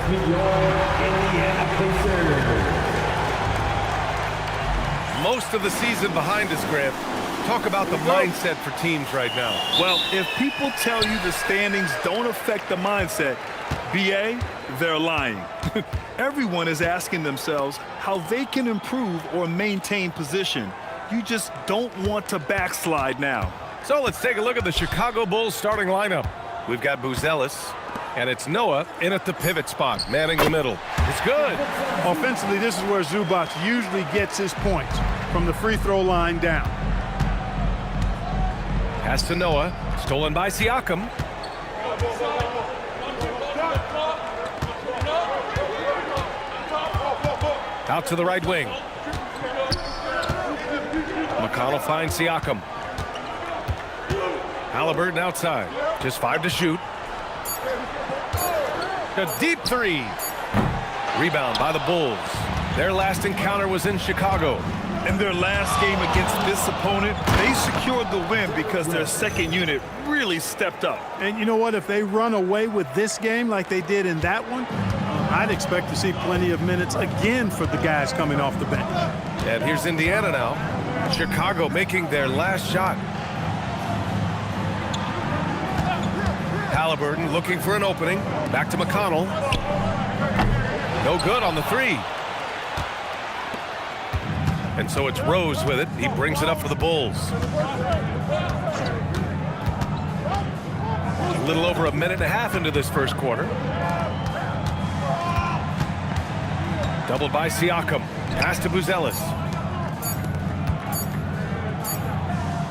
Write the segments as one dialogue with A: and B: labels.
A: Indiana Pacers.
B: Most of the season behind us, Grant. Talk about the mindset for teams right now.
C: Well, if people tell you the standings don't affect the mindset, BA, they're lying. Everyone is asking themselves how they can improve or maintain position. You just don't want to backslide now.
B: So let's take a look at the Chicago Bulls starting lineup. We've got Buzelis, and it's Noah in at the pivot spot, manning the middle. It's good.
D: Offensively, this is where Zubac usually gets his points, from the free throw line down.
B: Pass to Noah, stolen by Siakam. Out to the right wing. McConnell finds Siakam. Halliburton outside. Just 5 to shoot. A deep three. Rebound by the Bulls. Their last encounter was in Chicago.
C: In their last game against this opponent, they secured the win because their second unit really stepped up.
D: And you know what? If they run away with this game like they did in that one, I'd expect to see plenty of minutes again for the guys coming off the bench.
B: And here's Indiana now. Chicago making their last shot. Halliburton looking for an opening. Back to McConnell. No good on the three. And so it's Rose with it. He brings it up for the Bulls. A little over a minute and a half into this first quarter. Doubled by Siakam. Pass to Buzelis.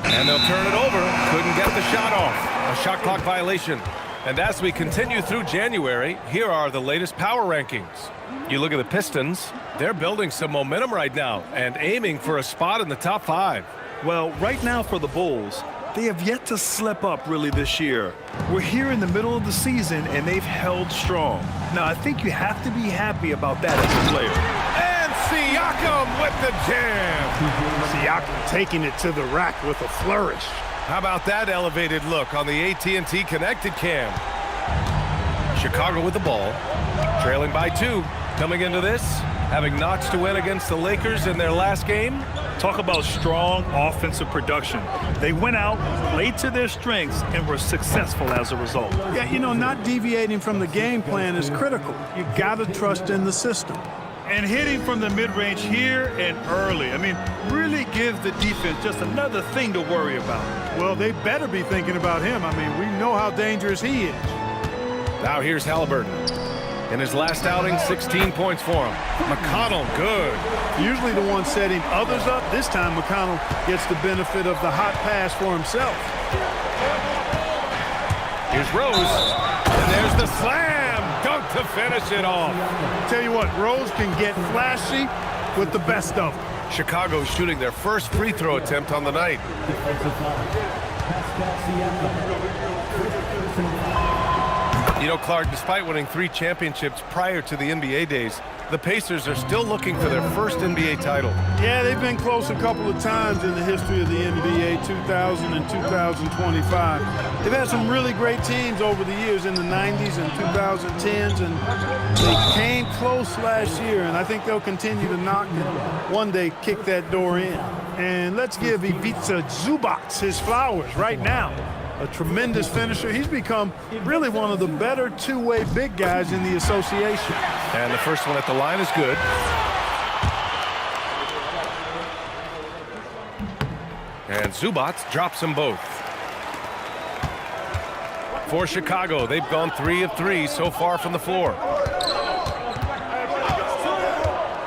B: And they'll turn it over. Couldn't get the shot off. A shot clock violation. And as we continue through January, here are the latest power rankings. You look at the Pistons, they're building some momentum right now and aiming for a spot in the top 5.
C: Well, right now for the Bulls, they have yet to slip up really this year. We're here in the middle of the season and they've held strong. Now, I think you have to be happy about that as a player.
B: And Siakam with the jam.
D: Siakam taking it to the rack with a flourish.
B: How about that elevated look on the AT&T connected cam? Chicago with the ball, trailing by 2. Coming into this, having notched a win against the Lakers in their last game.
C: Talk about strong offensive production. They went out, played to their strengths, and were successful as a result.
D: Yeah, you know, not deviating from the game plan is critical. You got to trust in the system.
C: And hitting from the mid-range here and early. I mean, really gives the defense just another thing to worry about.
D: Well, they better be thinking about him. I mean, we know how dangerous he is.
B: Now here's Halliburton. In his last outing, 16 points for him. McConnell, good.
D: Usually the one setting others up. This time McConnell gets the benefit of the hot pass for himself.
B: Here's Rose. And there's the slam. Dunk to finish it off.
D: Tell you what, Rose can get flashy with the best of them.
B: Chicago shooting their first free throw attempt on the night. You know, Clark, despite winning 3 championships prior to the NBA days, the Pacers are still looking for their first NBA title.
D: Yeah, they've been close a couple of times in the history of the NBA, 2000 and 2025. They've had some really great teams over the years in the 90s and 2010s, and they came close last year, and I think they'll continue to knock and one day kick that door in. And let's give Ivica Zubac his flowers right now. A tremendous finisher. He's become really one of the better two-way big guys in the association.
B: And the first one at the line is good. And Zubac drops them both. For Chicago, they've gone 3 of 3 so far from the floor.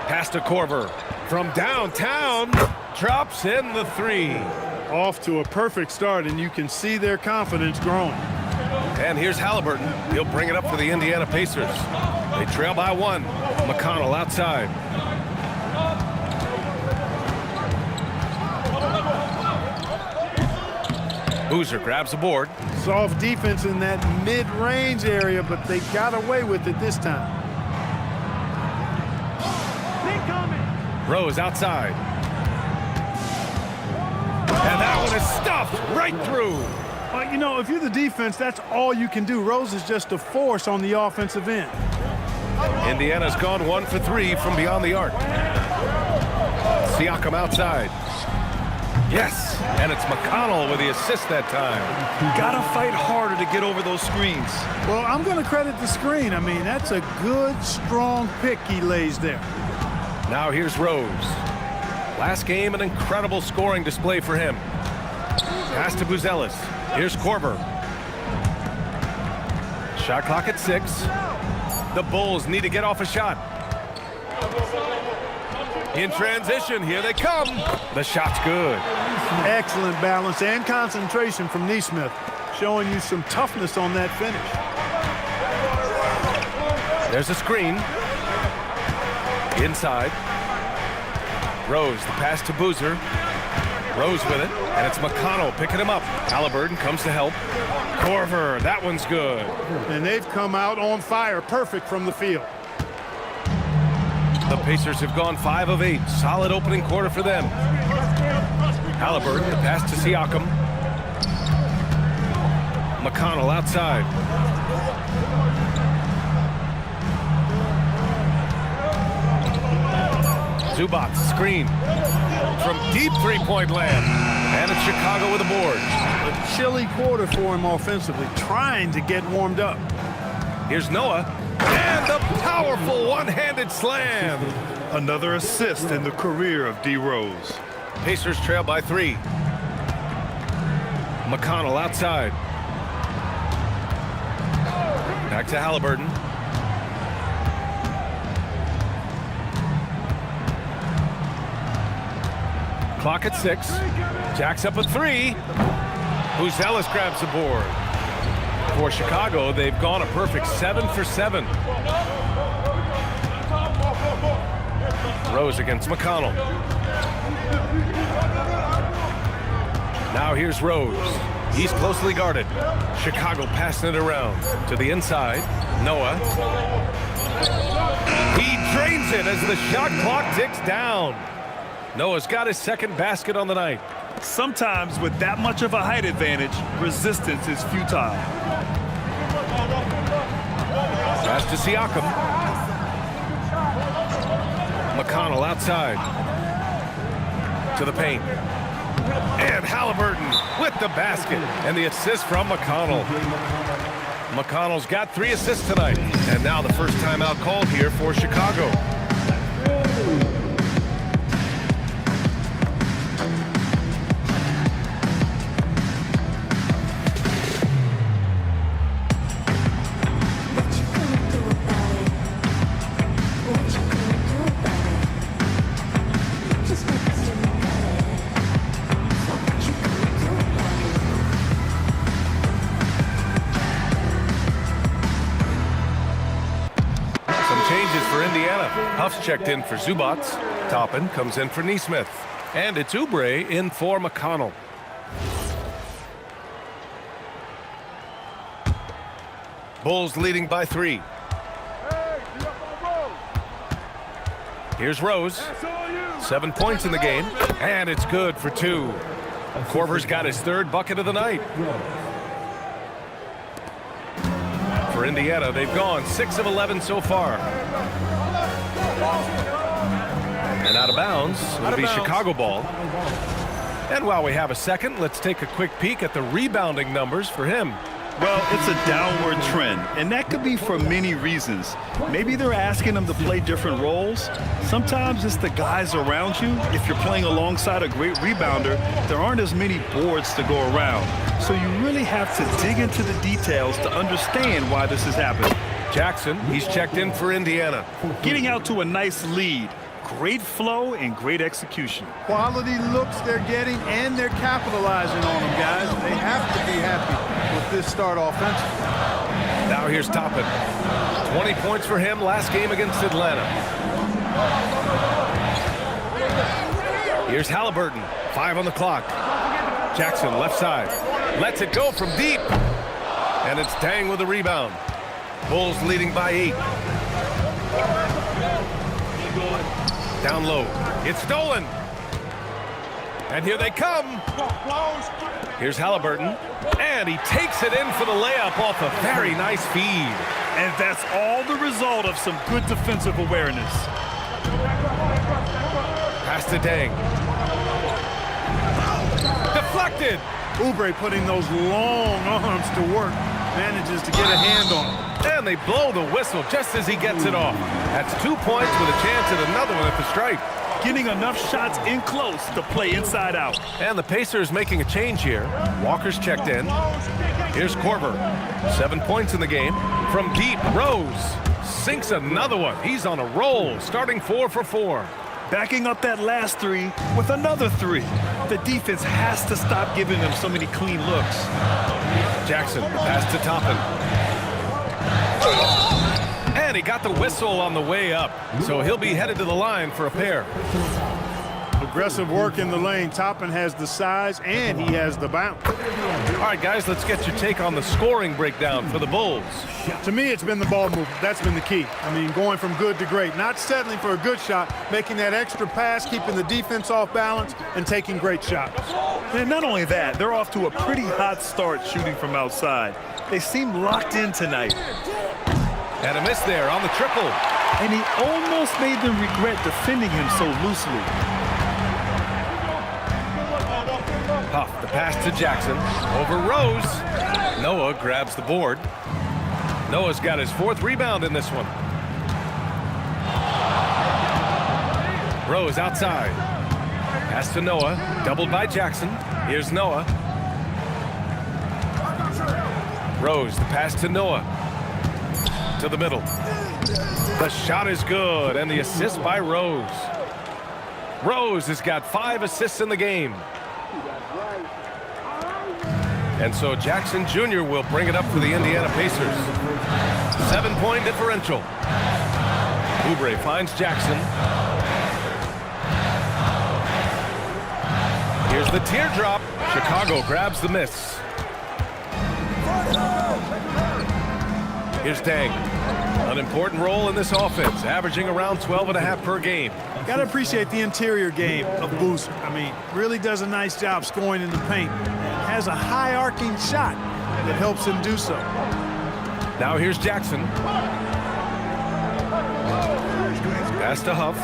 B: Pass to Korver. From downtown, drops in the 3.
D: Off to a perfect start, and you can see their confidence growing.
B: And here's Halliburton. He'll bring it up for the Indiana Pacers. They trail by 1. McConnell outside. Boozer grabs the board.
D: Soft defense in that mid-range area, but they got away with it this time.
B: Rose outside. And that one is stuffed right through.
D: Well, you know, if you're the defense, that's all you can do. Rose is just a force on the offensive end.
B: Indiana's gone 1 for 3 from beyond the arc. Siakam outside. Yes, and it's McConnell with the assist that time.
C: Gotta fight harder to get over those screens.
D: Well, I'm going to credit the screen. I mean, that's a good, strong pick he lays there.
B: Now here's Rose. Last game, an incredible scoring display for him. Pass to Buzelis. Here's Korver. Shot clock at 6. The Bulls need to get off a shot. In transition, here they come. The shot's good.
D: Excellent balance and concentration from Nesmith, showing you some toughness on that finish.
B: There's a screen. Inside. Rose, the pass to Boozer. Rose with it, and it's McConnell picking him up. Halliburton comes to help. Korver, that one's good.
D: And they've come out on fire, perfect from the field.
B: The Pacers have gone 5 of 8. Solid opening quarter for them. Halliburton, the pass to Siakam. McConnell outside. Zubac, screen. From deep three-point land. And it's Chicago with a board.
D: A chilly quarter for him offensively, trying to get warmed up.
B: Here's Noah. And the powerful one-handed slam.
C: Another assist in the career of D.Rose.
B: Pacers trail by 3. McConnell outside. Back to Halliburton. Clock at 6. Jacks up a 3. Buzelis grabs the board. For Chicago, they've gone a perfect 7 for 7. Rose against McConnell. Now here's Rose. He's closely guarded. Chicago passing it around to the inside. Noah. He drains it as the shot clock ticks down. Noah's got his second basket on the night.
C: Sometimes with that much of a height advantage, resistance is futile.
B: Pass to Siakam. McConnell outside. To the paint. And Halliburton with the basket. And the assist from McConnell. McConnell's got 3 assists tonight. And now the first timeout called here for Chicago. For Indiana, Huff's checked in for Zubac. Toppin comes in for Nesmith. And it's Oubre in for McConnell. Bulls leading by 3. Here's Rose. 7 points in the game. And it's good for 2. Korver's got his 3rd bucket of the night. For Indiana, they've gone 6 of 11 so far. And out of bounds, it'll be Chicago ball. And while we have a second, let's take a quick peek at the rebounding numbers for him.
C: Well, it's a downward trend, and that could be for many reasons. Maybe they're asking him to play different roles. Sometimes it's the guys around you. If you're playing alongside a great rebounder, there aren't as many boards to go around. So you really have to dig into the details to understand why this is happening.
B: Jackson, he's checked in for Indiana.
C: Getting out to a nice lead. Great flow and great execution.
D: Quality looks they're getting, and they're capitalizing on them, guys. They have to be happy with this start offensively.
B: Now here's Toppin. 20 points for him last game against Atlanta. Here's Halliburton. 5 on the clock. Jackson left side. Lets it go from deep. And it's Dang with the rebound. Bulls leading by 8. Down low. It's stolen. And here they come. Here's Halliburton, and he takes it in for the layup off a very nice feed.
C: And that's all the result of some good defensive awareness.
B: Pass to Deng. Deflected.
D: Oubre putting those long arms to work, manages to get a hand on him.
B: And they blow the whistle just as he gets it off. That's 2 points with a chance at another one at the stripe.
C: Getting enough shots in close to play inside out.
B: And the Pacers making a change here. Walker's checked in. Here's Korver. 7 points in the game. From deep, Rose sinks another one. He's on a roll, starting 4 for 4.
C: Backing up that last three with another three. The defense has to stop giving them so many clean looks.
B: Jackson, pass to Toppin. And he got the whistle on the way up, so he'll be headed to the line for a pair.
D: Aggressive work in the lane. Toppin has the size and he has the bounce.
B: All right, guys, let's get your take on the scoring breakdown for the Bulls.
D: To me, it's been the ball movement. That's been the key. I mean, going from good to great. Not settling for a good shot, making that extra pass, keeping the defense off balance, and taking great shots.
C: And not only that, they're off to a pretty hot start shooting from outside. They seem locked in tonight.
B: And a miss there on the triple.
C: And he almost made them regret defending him so loosely.
B: Huff, the pass to Jackson. Over Rose. Noah grabs the board. Noah's got his 4th rebound in this one. Rose outside. Pass to Noah. Doubled by Jackson. Here's Noah. Rose, the pass to Noah. To the middle. The shot is good, and the assist by Rose. Rose has got 5 assists in the game. And so Jackson Jr. will bring it up for the Indiana Pacers. 7-point differential. Oubre finds Jackson. Here's the teardrop. Chicago grabs the miss. Here's Deng. An important role in this offense, averaging around 12.5 per game.
D: Got to appreciate the interior game of Boozer. I mean, really does a nice job scoring in the paint. Has a high arcing shot that helps him do so.
B: Now here's Jackson. Pass to Huff.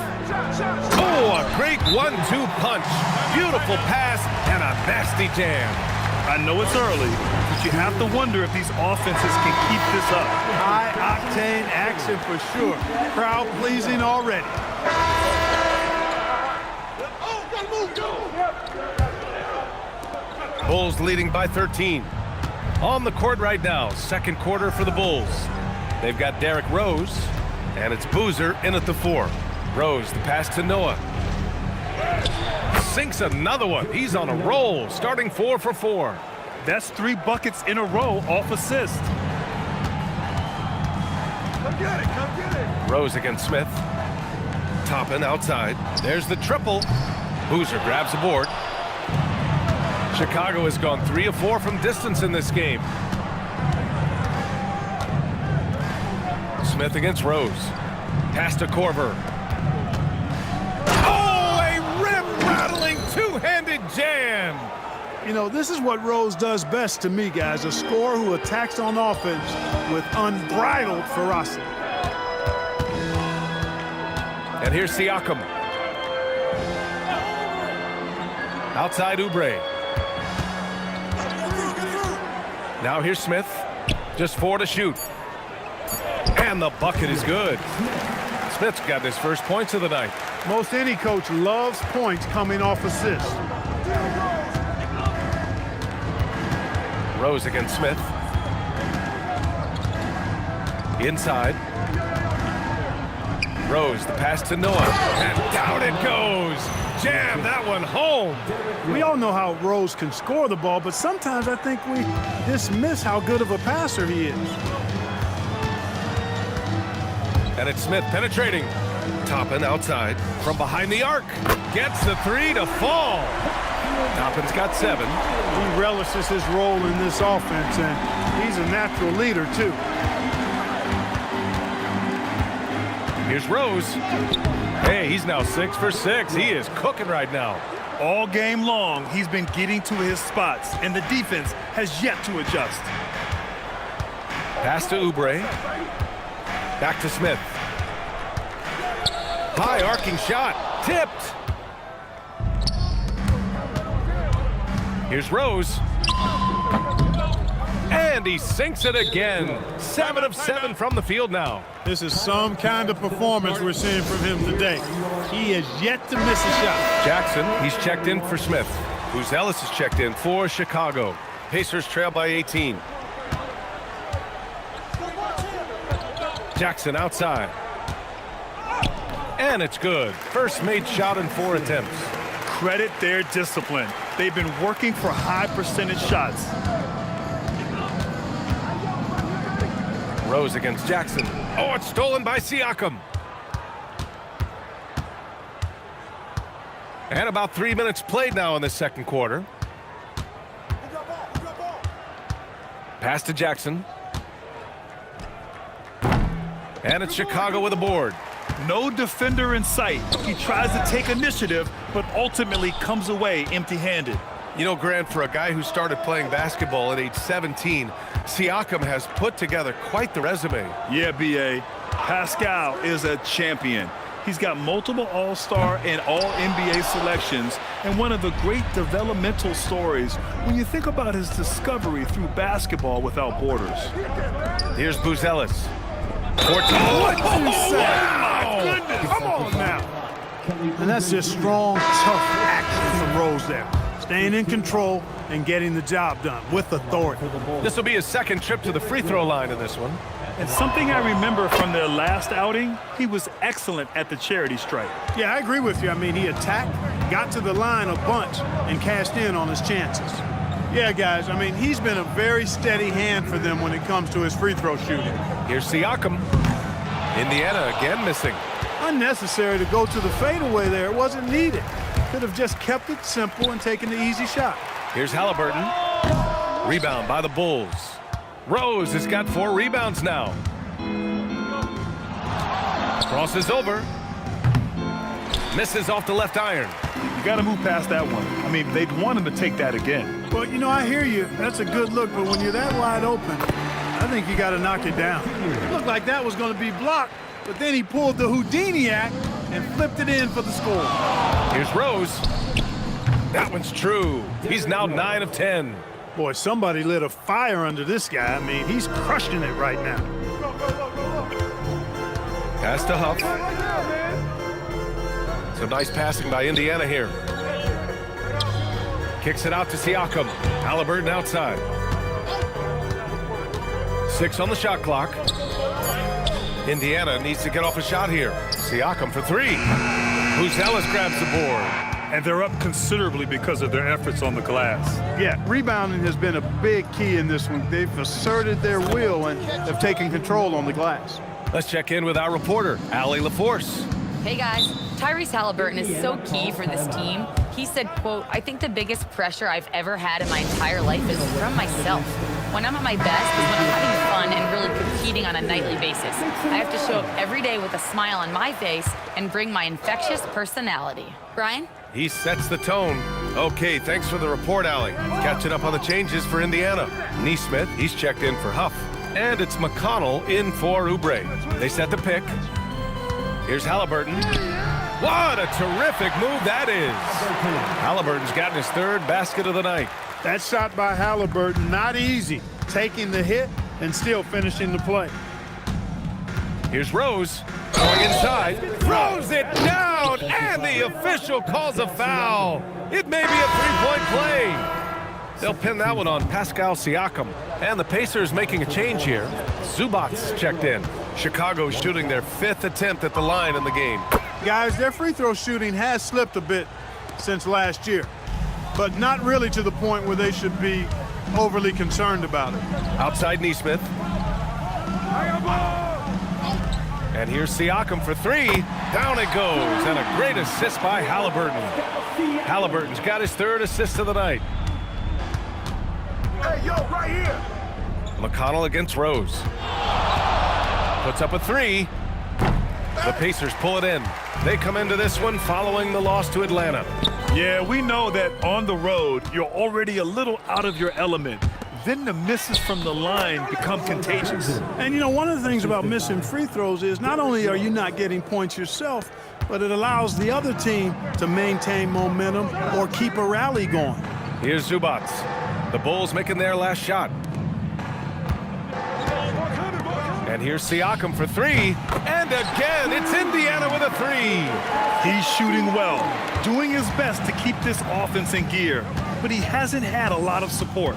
B: Oh, a great 1-2 punch. Beautiful pass and a nasty jam.
C: I know it's early, but you have to wonder if these offenses can keep this up.
D: High-octane action for sure. Crowd-pleasing already.
B: Bulls leading by 13. On the court right now, 2nd quarter for the Bulls. They've got Derrick Rose, and it's Boozer in at the 4. Rose, the pass to Noah. Sinks another one. He's on a roll, starting 4 for 4.
C: That's 3 buckets in a row off assist.
A: Come get it, come get it.
B: Rose against Smith. Toppin outside. There's the triple. Boozer grabs the board. Chicago has gone 3 of 4 from distance in this game. Smith against Rose. Pass to Korver. Oh, a rim-rattling 2-handed jam.
D: You know, this is what Rose does best to me, guys. A scorer who attacks on offense with unbridled ferocity.
B: And here's Siakam. Outside Oubre. Now here's Smith. Just 4 to shoot. And the bucket is good. Smith's got his first points of the night.
D: Most any coach loves points coming off assists.
B: Rose against Smith. Inside. Rose, the pass to Noah. And down it goes. Jam that one home.
D: We all know how Rose can score the ball, but sometimes I think we dismiss how good of a passer he is.
B: And it's Smith penetrating. Toppin outside from behind the arc. Gets the 3 to fall. Toppin's got 7.
D: He relishes his role in this offense, and he's a natural leader, too.
B: Here's Rose. Hey, he's now 6 for 6. He is cooking right now.
C: All game long, he's been getting to his spots, and the defense has yet to adjust.
B: Pass to Oubre. Back to Smith. High arcing shot. Tipped. Here's Rose. And he sinks it again. 7 of 7 from the field now.
D: This is some kind of performance we're seeing from him today. He has yet to miss a shot.
B: Jackson, he's checked in for Smith. Ellis is checked in for Chicago. Pacers trail by 18. Jackson outside. And it's good. First made shot in 4 attempts.
C: Credit their discipline. They've been working for high percentage shots.
B: Rose against Jackson. Oh, it's stolen by Siakam. And about 3 minutes played now in the second quarter. Pass to Jackson. And it's Chicago with a board.
C: No defender in sight. He tries to take initiative, but ultimately comes away empty-handed.
B: You know, Grant, for a guy who started playing basketball at age 17, Siakam has put together quite the resume.
C: Yeah, B.A. Pascal is a champion. He's got multiple All-Star and All-NBA selections, and one of the great developmental stories when you think about his discovery through basketball without borders.
B: Here's Ellis. 14.
D: What you say? Oh, my goodness. Come on now. And that's just strong, tough action from Rose there. Staying in control and getting the job done with authority.
B: This will be his second trip to the free throw line in this one.
C: And something I remember from their last outing, he was excellent at the charity stripe.
D: Yeah, I agree with you. I mean, he attacked, got to the line a bunch, and cashed in on his chances. Yeah, guys, I mean, he's been a very steady hand for them when it comes to his free throw shooting.
B: Here's Siakam. Indiana again missing.
D: Unnecessary to go to the fadeaway there. It wasn't needed. Could have just kept it simple and taken the easy shot.
B: Here's Halliburton. Rebound by the Bulls. Rose has got 4 rebounds now. Crosses over. Misses off the left iron.
C: You got to move past that one. I mean, they'd want him to take that again.
D: Well, you know, I hear you. That's a good look, but when you're that wide open, I think you got to knock it down. It looked like that was going to be blocked, but then he pulled the Houdini act and flipped it in for the score.
B: Here's Rose. That one's true. He's now 9 of 10.
D: Boy, somebody lit a fire under this guy. I mean, he's crushing it right now.
B: Pass to Huff. Some nice passing by Indiana here. Kicks it out to Siakam. Halliburton outside. 6 on the shot clock. Indiana needs to get off a shot here. Siakam for 3. Ellis grabs the board.
C: And they're up considerably because of their efforts on the glass.
D: Yeah, rebounding has been a big key in this one. They've asserted their will and have taken control on the glass.
B: Let's check in with our reporter, Allie LaForce.
E: Hey guys, Tyrese Halliburton is so key for this team. He said, quote, "I think the biggest pressure I've ever had in my entire life is from myself. When I'm at my best is when I'm having fun and really competing on a nightly basis. I have to show up every day with a smile on my face and bring my infectious personality." Brian?
B: He sets the tone. Okay, thanks for the report, Allie. Catching up on the changes for Indiana. Nesmith, he's checked in for Huff. And it's McConnell in for Oubre. They set the pick. Here's Halliburton. What a terrific move that is. Halliburton's gotten his 3rd basket of the night.
D: That shot by Halliburton, not easy. Taking the hit and still finishing the play.
B: Here's Rose. Going inside. Throws it down. And the official calls a foul. It may be a 3-point play. They'll pin that one on Pascal Siakam. And the Pacers making a change here. Zubac's checked in. Chicago shooting their 5th attempt at the line in the game.
D: Guys, their free throw shooting has slipped a bit since last year, but not really to the point where they should be overly concerned about it.
B: Outside Nesmith. And here's Siakam for 3. Down it goes. And a great assist by Halliburton. Halliburton's got his 3rd assist of the night.
A: Hey, yo, right here.
B: McConnell against Rose. Puts up a 3. The Pacers pull it in. They come into this one following the loss to Atlanta.
C: Yeah, we know that on the road, you're already a little out of your element. Then the misses from the line become contagious.
D: And, you know, one of the things about missing free throws is not only are you not getting points yourself, but it allows the other team to maintain momentum or keep a rally going.
B: Here's Zubac. The Bulls making their last shot. And here's Siakam for three. And again, it's Indiana with a three.
C: He's shooting well, doing his best to keep this offense in gear, but he hasn't had a lot of support.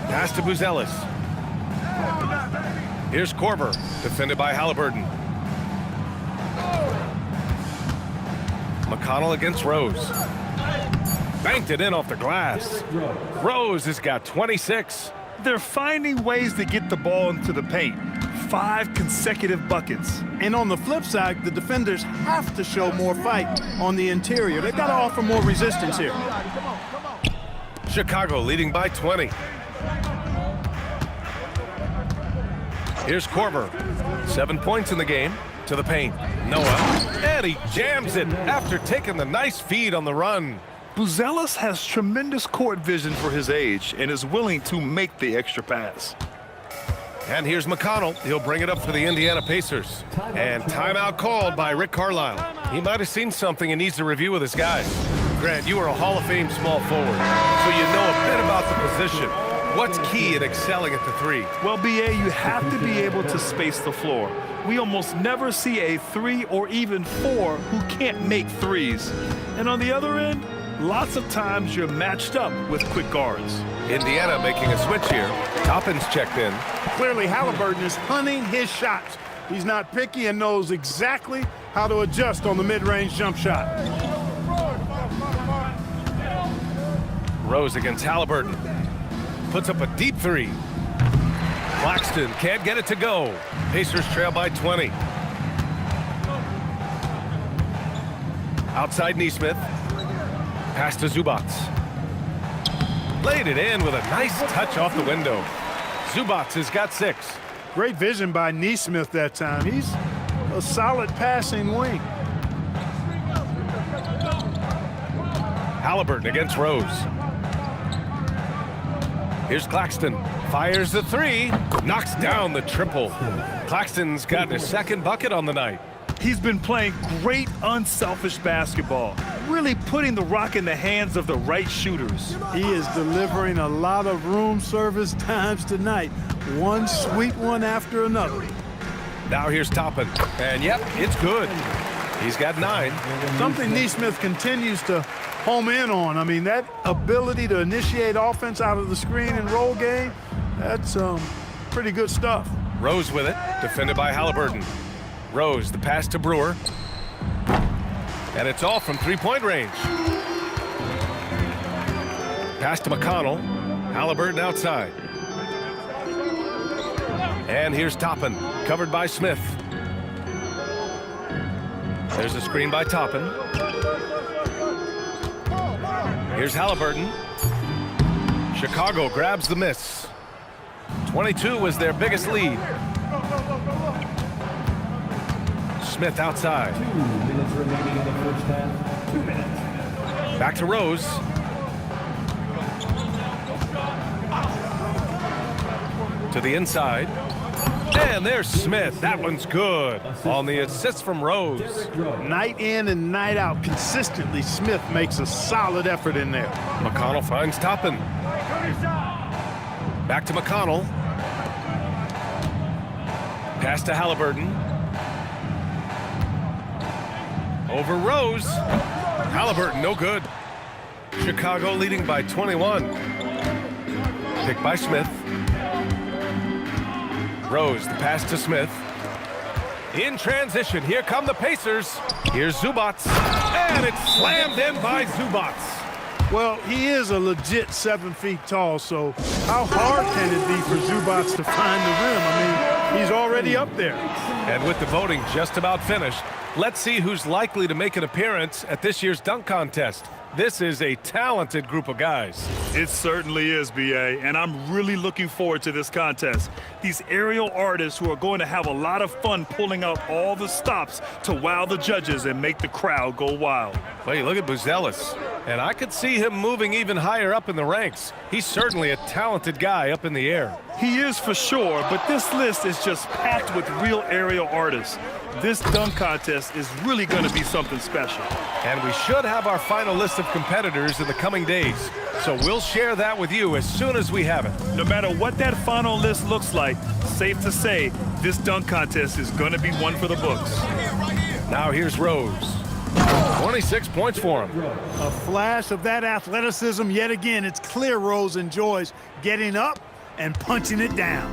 B: Pass to Buzelis. Here's Korver, defended by Halliburton. McConnell against Rose. Banked it in off the glass. Rose has got 26.
C: They're finding ways to get the ball into the paint. 5 consecutive buckets.
D: And on the flip side, the defenders have to show more fight on the interior. They've got to offer more resistance here.
B: Chicago leading by 20. Here's Korver. 7 points in the game. To the paint. Noah. And he jams it after taking the nice feed on the run.
C: Buzelis has tremendous court vision for his age and is willing to make the extra pass.
B: And here's McConnell. He'll bring it up for the Indiana Pacers. And timeout called by Rick Carlisle. He might have seen something and needs to review with his guys. Grant, you are a Hall of Fame small forward, so you know a bit about the position. What's key in excelling at the three?
C: Well, B.A., you have to be able to space the floor. We almost never see a 3 or even 4 who can't make threes. And on the other end, lots of times you're matched up with quick guards.
B: Indiana making a switch here. Toppin's checked in.
D: Clearly, Halliburton is hunting his shots. He's not picky and knows exactly how to adjust on the mid-range jump shot.
B: Rose against Halliburton. Puts up a deep three. Claxton can't get it to go. Pacers trail by 20. Outside Nesmith. Pass to Zubac. Laid it in with a nice touch off the window. Zubac has got 6.
D: Great vision by Nesmith that time. He's a solid passing wing.
B: Halliburton against Rose. Here's Claxton. Fires the 3. Knocks down the triple. Claxton's gotten his 2nd bucket on the night.
C: He's been playing great unselfish basketball, really putting the rock in the hands of the right shooters.
D: He is delivering a lot of room service times tonight. One sweet one after another.
B: Now here's Toppin. And yep, it's good. He's got 9.
D: Something Nesmith continues to home in on. I mean, that ability to initiate offense out of the screen and roll game, that's pretty good stuff.
B: Rose with it, defended by Halliburton. Rose, the pass to Brewer. And it's all from 3-point range. Pass to McConnell. Halliburton outside. And here's Toppin, covered by Smith. There's a screen by Toppin. Here's Halliburton. Chicago grabs the miss. 22 was their biggest lead. Smith outside.
F: 2 minutes remaining in the first half. 2 minutes.
B: Back to Rose. To the inside. And there's Smith. That one's good. On the assist from Rose.
D: Night in and night out, consistently, Smith makes a solid effort in there.
B: McConnell finds Toppin. Back to McConnell. Pass to Halliburton. Over Rose. Halliburton, no good. Chicago leading by 21. Picked by Smith. Rose, the pass to Smith. In transition, here come the Pacers. Here's Zubac. And it's slammed in by Zubac.
D: Well, he is a legit 7 feet tall, so how hard can it be for Zubac to find the rim? I mean, he's already up there.
B: And with the voting just about finished, let's see who's likely to make an appearance at this year's dunk contest. This is a talented group of guys.
C: It certainly is, B.A., and I'm really looking forward to this contest. These aerial artists who are going to have a lot of fun pulling out all the stops to wow the judges and make the crowd go wild.
B: Well, you look at Buzelis, and I could see him moving even higher up in the ranks. He's certainly a talented guy up in the air.
C: He is for sure, but this list is just packed with real aerial artists. This dunk contest is really going to be something special.
B: And we should have our final list of competitors in the coming days. So we'll share that with you as soon as we have it.
C: No matter what that final list looks like, safe to say, this dunk contest is going to be one for the books.
B: Now here's Rose. 26 points for him.
D: A flash of that athleticism yet again. It's clear Rose enjoys getting up and punching it down.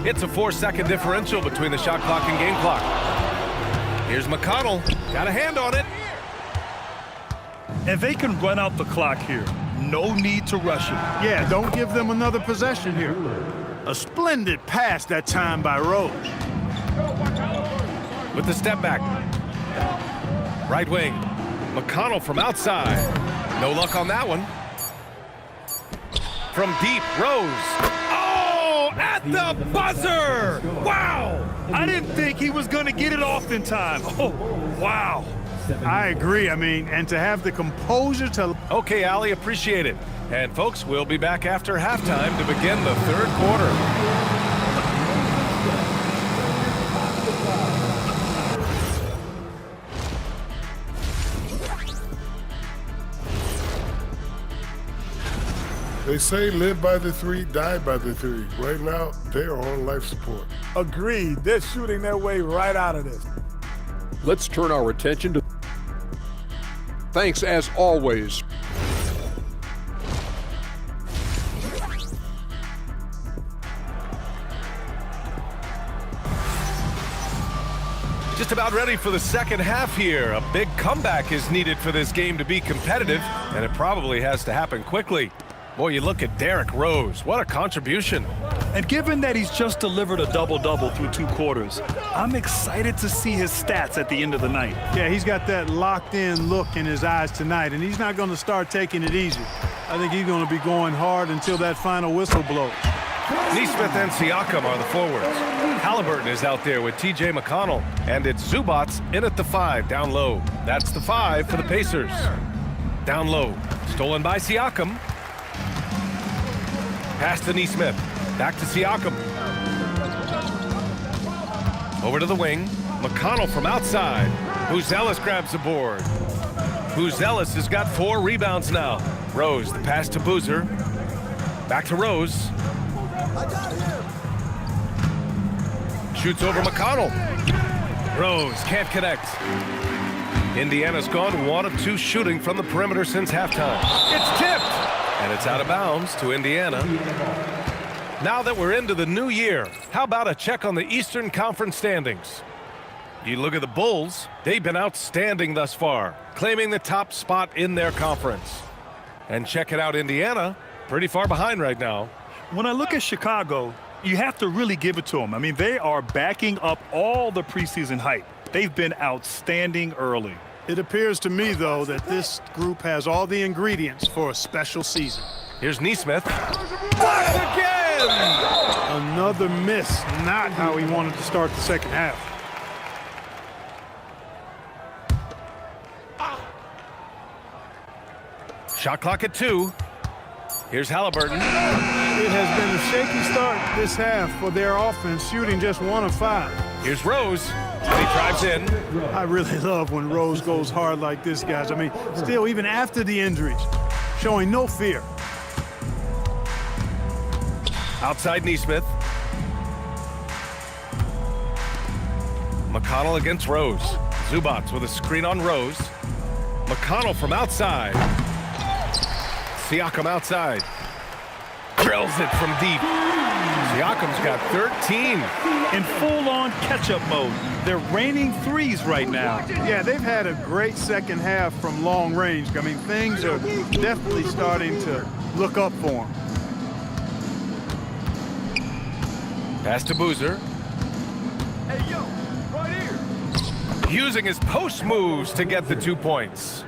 B: It's a 4-second differential between the shot clock and game clock. Here's McConnell. Got a hand on it.
C: And they can run out the clock here. No need to rush it.
D: Yeah, don't give them another possession here. A splendid pass that time by Rose.
B: With the step back. Right wing. McConnell from outside. No luck on that one. From deep, Rose. Oh, at the buzzer! Wow!
C: I didn't think he was going to get it off in time. Oh, wow.
D: I agree. I mean, and to have the composure to...
B: Okay, Allie, appreciate it. And folks, we'll be back after halftime to begin the third quarter.
A: They say live by the three, die by the three. Right now, they are on life support.
D: Agreed. They're shooting their way right out of this.
G: Let's turn our attention to... Thanks as always.
B: Just about ready for the second half here. A big comeback is needed for this game to be competitive, and it probably has to happen quickly. Boy, you look at Derrick Rose. What a contribution.
C: And given that he's just delivered a double-double through 2 quarters, I'm excited to see his stats at the end of the night.
D: Yeah, he's got that locked-in look in his eyes tonight, and he's not going to start taking it easy. I think he's going to be going hard until that final whistle blows.
B: Nesmith and Siakam are the forwards. Halliburton is out there with T.J. McConnell, and it's Zubats in at the 5, down low. That's the 5 for the Pacers. Down low, stolen by Siakam. Pass to Nesmith. Back to Siakam. Over to the wing. McConnell from outside. Buzelis grabs the board. Buzelis has got 4 rebounds now. Rose, the pass to Boozer. Back to Rose. Shoots over McConnell. Rose can't connect. Indiana's gone 1 of 2 shooting from the perimeter since halftime. It's tipped! And it's out of bounds to Indiana. Now that we're into the new year, how about a check on the Eastern Conference standings? You look at the Bulls, they've been outstanding thus far, claiming the top spot in their conference. And checking out Indiana, pretty far behind right now.
C: When I look at Chicago, you have to really give it to them. I mean, they are backing up all the preseason hype. They've been outstanding early.
D: It appears to me, though, that this group has all the ingredients for a special season.
B: Here's Nesmith. Blocked again!
D: Another miss. Not how he wanted to start the second half.
B: Shot clock at 2. Here's Halliburton.
D: It has been a shaky start this half for their offense, shooting just 1 of 5.
B: Here's Rose. And he drives in.
D: I really love when Rose goes hard like this, guys. I mean, still, even after the injuries, showing no fear.
B: Outside Nesmith. McConnell against Rose. Zubats with a screen on Rose. McConnell from outside. Siakam outside. Drills it from deep. Siakam's got 13.
C: In full-on catch-up mode. They're raining threes right now.
D: Yeah, they've had a great second half from long range. I mean, things are definitely starting to look up for them.
B: Pass to Boozer.
A: Hey, yo, right here.
B: Using his post moves to get the 2 points.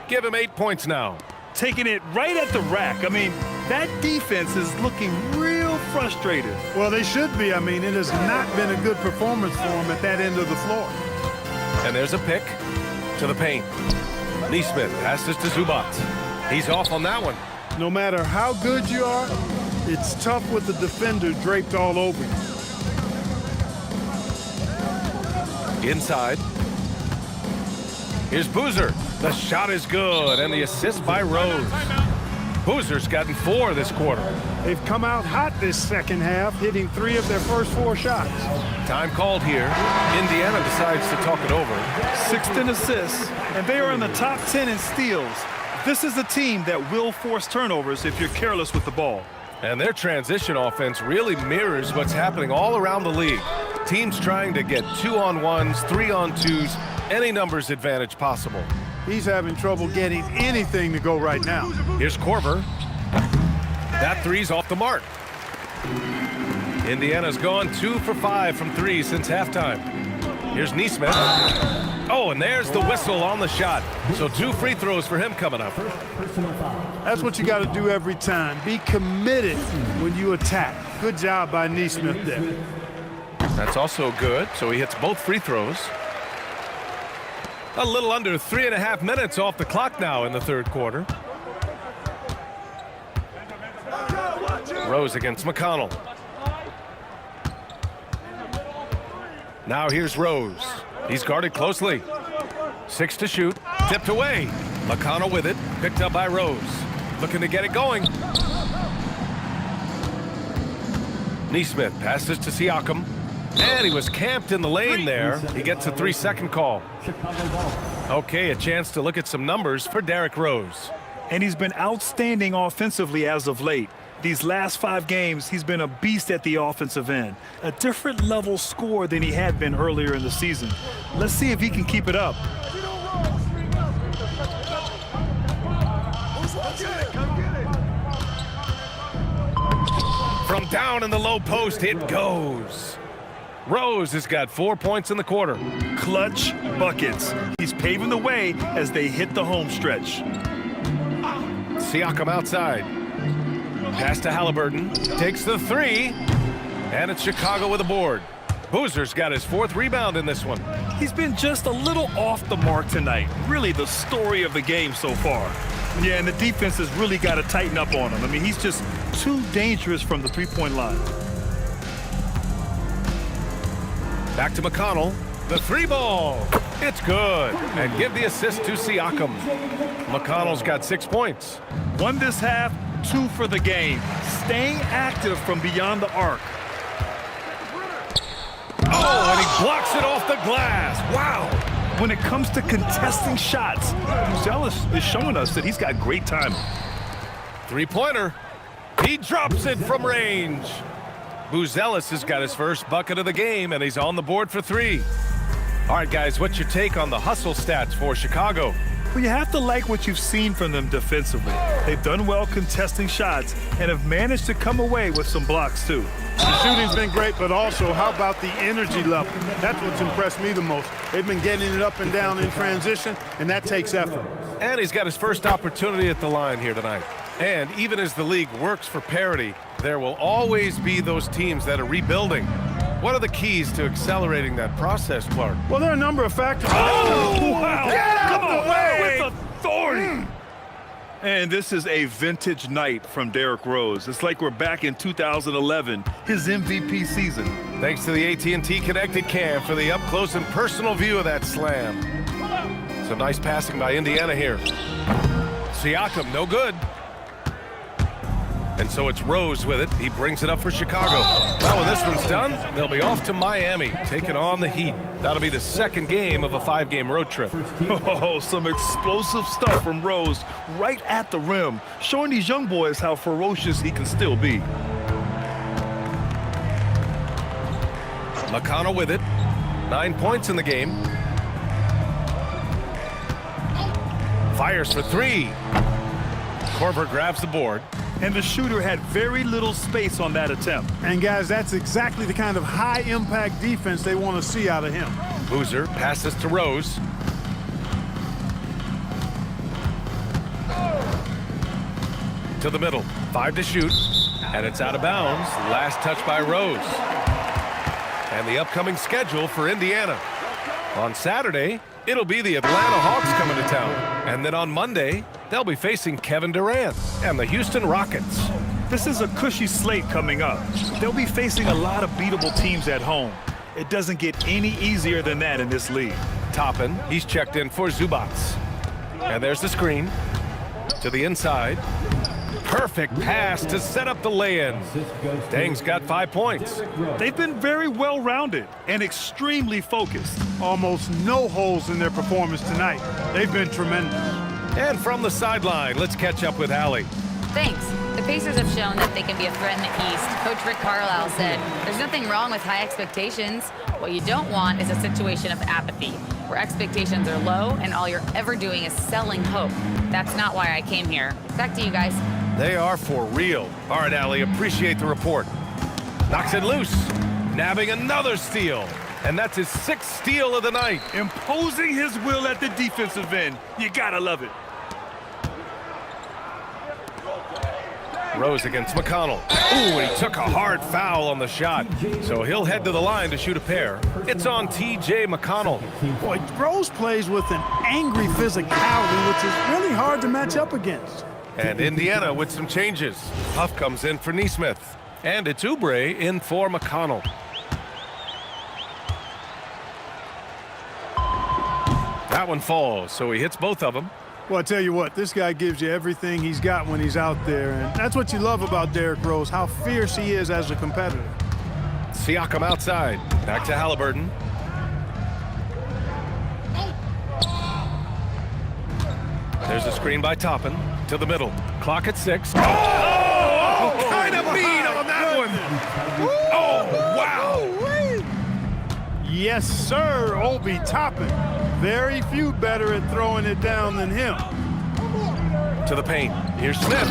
B: Give him 8 points now.
C: Taking it right at the rack. I mean, that defense is looking real frustrated.
D: Well, they should be. I mean, it has not been a good performance for them at that end of the floor.
B: And there's a pick to the paint. Neesmith passes to Zubac. He's off on that one.
D: No matter how good you are, it's tough with the defender draped all over you.
B: Inside. Here's Boozer. The shot is good, and the assist by Rose. Boozer's gotten 4 this quarter.
D: They've come out hot this second half, hitting 3 of their first 4 shots.
B: Time called here. Indiana decides to talk it over.
C: 6th in assists, and they are in the top 10 in steals. This is a team that will force turnovers if you're careless with the ball.
B: And their transition offense really mirrors what's happening all around the league. Teams trying to get 2-on-1s, 3-on-2s, any numbers advantage possible.
D: He's having trouble getting anything to go right now.
B: Here's Korver. That three's off the mark. Indiana's gone 2 for 5 from 3 since halftime. Here's Neesmith. Oh, and there's the whistle on the shot. So 2 free throws for him coming up.
D: That's what you got to do every time. Be committed when you attack. Good job by Neesmith there.
B: That's also good. So he hits both free throws. A little under 3.5 minutes off the clock now in the third quarter. Rose against McConnell. Now here's Rose. He's guarded closely. 6 to shoot. Tipped away. McConnell with it. Picked up by Rose. Looking to get it going. Neesmith passes to Siakam. And he was camped in the lane there. He gets a 3-second call. Okay, a chance to look at some numbers for Derrick Rose.
C: And he's been outstanding offensively as of late. These last 5 games, he's been a beast at the offensive end. A different level score than he had been earlier in the season. Let's see if he can keep it up.
B: From down in the low post, it goes. Rose has got 4 points in the quarter.
C: Clutch buckets. He's paving the way as they hit the home stretch.
B: Siakam outside. Pass to Halliburton. Takes the 3. And it's Chicago with a board. Boozer's got his 4th rebound in this one.
C: He's been just a little off the mark tonight. Really the story of the game so far. Yeah, and the defense has really got to tighten up on him. I mean, he's just too dangerous from the three-point line.
B: Back to McConnell. The 3 ball. It's good. And give the assist to Siakam. McConnell's got 6 points.
C: 1 this half, 2 for the game. Staying active from beyond the arc.
B: Oh, and he blocks it off the glass. Wow.
C: When it comes to contesting shots, Buzelis is showing us that he's got great timing.
B: 3-pointer. He drops it from range. Buzelis has got his first bucket of the game, and he's on the board for 3. All right, guys, what's your take on the hustle stats for Chicago?
C: Well, you have to like what you've seen from them defensively. They've done well contesting shots and have managed to come away with some blocks, too.
D: The shooting's been great, but also how about the energy level? That's what's impressed me the most. They've been getting it up and down in transition, and that takes effort.
B: And he's got his first opportunity at the line here tonight. And even as the league works for parity, there will always be those teams that are rebuilding. What are the keys to accelerating that process, Clark?
D: Well, there are a number of factors.
C: Oh, wow.
D: Get out the way!
C: With authority. And this is a vintage night from Derrick Rose. It's like we're back in 2011, his MVP season.
B: Thanks to the AT&T Connected Cam for the up-close and personal view of that slam. Some nice passing by Indiana here. Siakam, no good. And so it's Rose with it. He brings it up for Chicago. Well, when this one's done, they'll be off to Miami, taking on the Heat. That'll be the second game of a 5-game road trip.
C: Oh, some explosive stuff from Rose right at the rim, showing these young boys how ferocious he can still be.
B: McConnell with it. 9 points in the game. Fires for 3. Korver grabs the board.
C: And the shooter had very little space on that attempt.
D: And, guys, that's exactly the kind of high-impact defense they want to see out of him.
B: Boozer passes to Rose. to the middle. 5 to shoot. And it's out of bounds. Last touch by Rose. And the upcoming schedule for Indiana. On Saturday, it'll be the Atlanta Hawks coming to town. And then on Monday, they'll be facing Kevin Durant and the Houston Rockets.
C: This is a cushy slate coming up. They'll be facing a lot of beatable teams at home. It doesn't get any easier than that in this league.
B: Toppin, he's checked in for Zubac. And there's the screen to the inside. Perfect pass to set up the lay-in. Dang's got 5 points.
C: They've been very well-rounded and extremely focused.
D: Almost no holes in their performance tonight. They've been tremendous.
B: And from the sideline, let's catch up with Allie.
E: Thanks. The Pacers have shown that they can be a threat in the East. Coach Rick Carlisle said, there's nothing wrong with high expectations. What you don't want is a situation of apathy, where expectations are low and all you're ever doing is selling hope. That's not why I came here. Back to you guys.
B: They are for real. All right, Allie, appreciate the report. Knocks it loose, nabbing another steal. And that's his 6th steal of the night.
C: Imposing his will at the defensive end. You gotta love it.
B: Rose against McConnell. Ooh, and he took a hard foul on the shot. So he'll head to the line to shoot a pair. It's on T.J. McConnell.
D: Boy, Rose plays with an angry physicality, which is really hard to match up against.
B: And Indiana with some changes. Huff comes in for Nesmith. And it's Oubre in for McConnell. That one falls, so he hits both of them.
D: Well, I tell you what, this guy gives you everything he's got when he's out there, and that's what you love about Derrick Rose, how fierce he is as a competitor.
B: Siakam outside. Back to Halliburton. There's a screen by Toppin to the middle. Clock at 6. Oh, kind of mean on that one. Oh, wow.
D: Yes, sir, Obi Toppin. Very few better at throwing it down than him.
B: To the paint. Here's Smith.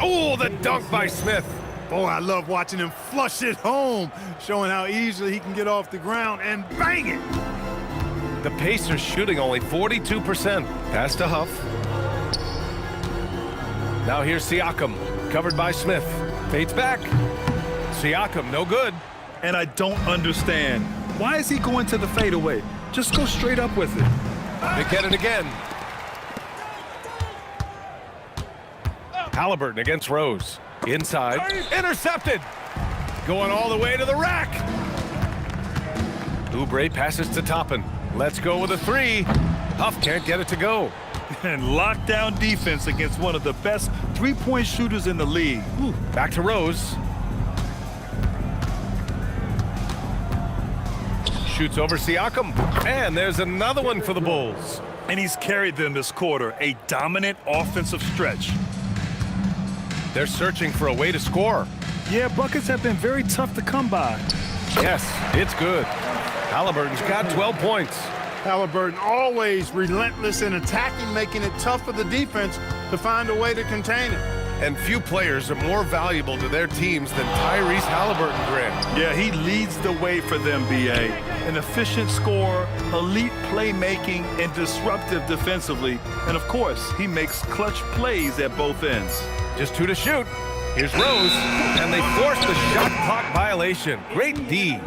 B: Oh, the dunk by Smith.
D: Boy, I love watching him flush it home, showing how easily he can get off the ground and bang it.
B: The Pacers shooting only 42%. Pass to Huff. Now here's Siakam, covered by Smith. Fades back. Siakam, no good.
C: And I don't understand. Why is he going to the fadeaway? Just go straight up with it.
B: They get it again. Halliburton against Rose. Inside. Intercepted. Going all the way to the rack. Oubre passes to Toppin. Let's go with a 3. Huff can't get it to go.
C: And lockdown defense against one of the best three-point shooters in the league.
B: Ooh. Back to Rose. Shoots over Siakam. And there's another one for the Bulls.
C: And he's carried them this quarter, a dominant offensive stretch.
B: They're searching for a way to score.
C: Yeah, buckets have been very tough to come by.
B: Yes, it's good. Halliburton's got 12 points.
D: Halliburton always relentless in attacking, making it tough for the defense to find a way to contain it.
B: And few players are more valuable to their teams than Tyrese Halliburton, Grant.
C: Yeah, he leads the way for them, B.A. An efficient scorer, elite playmaking, and disruptive defensively. And, of course, he makes clutch plays at both ends.
B: Just 2 to shoot. Here's Rose, and they force the shot clock violation. Great D.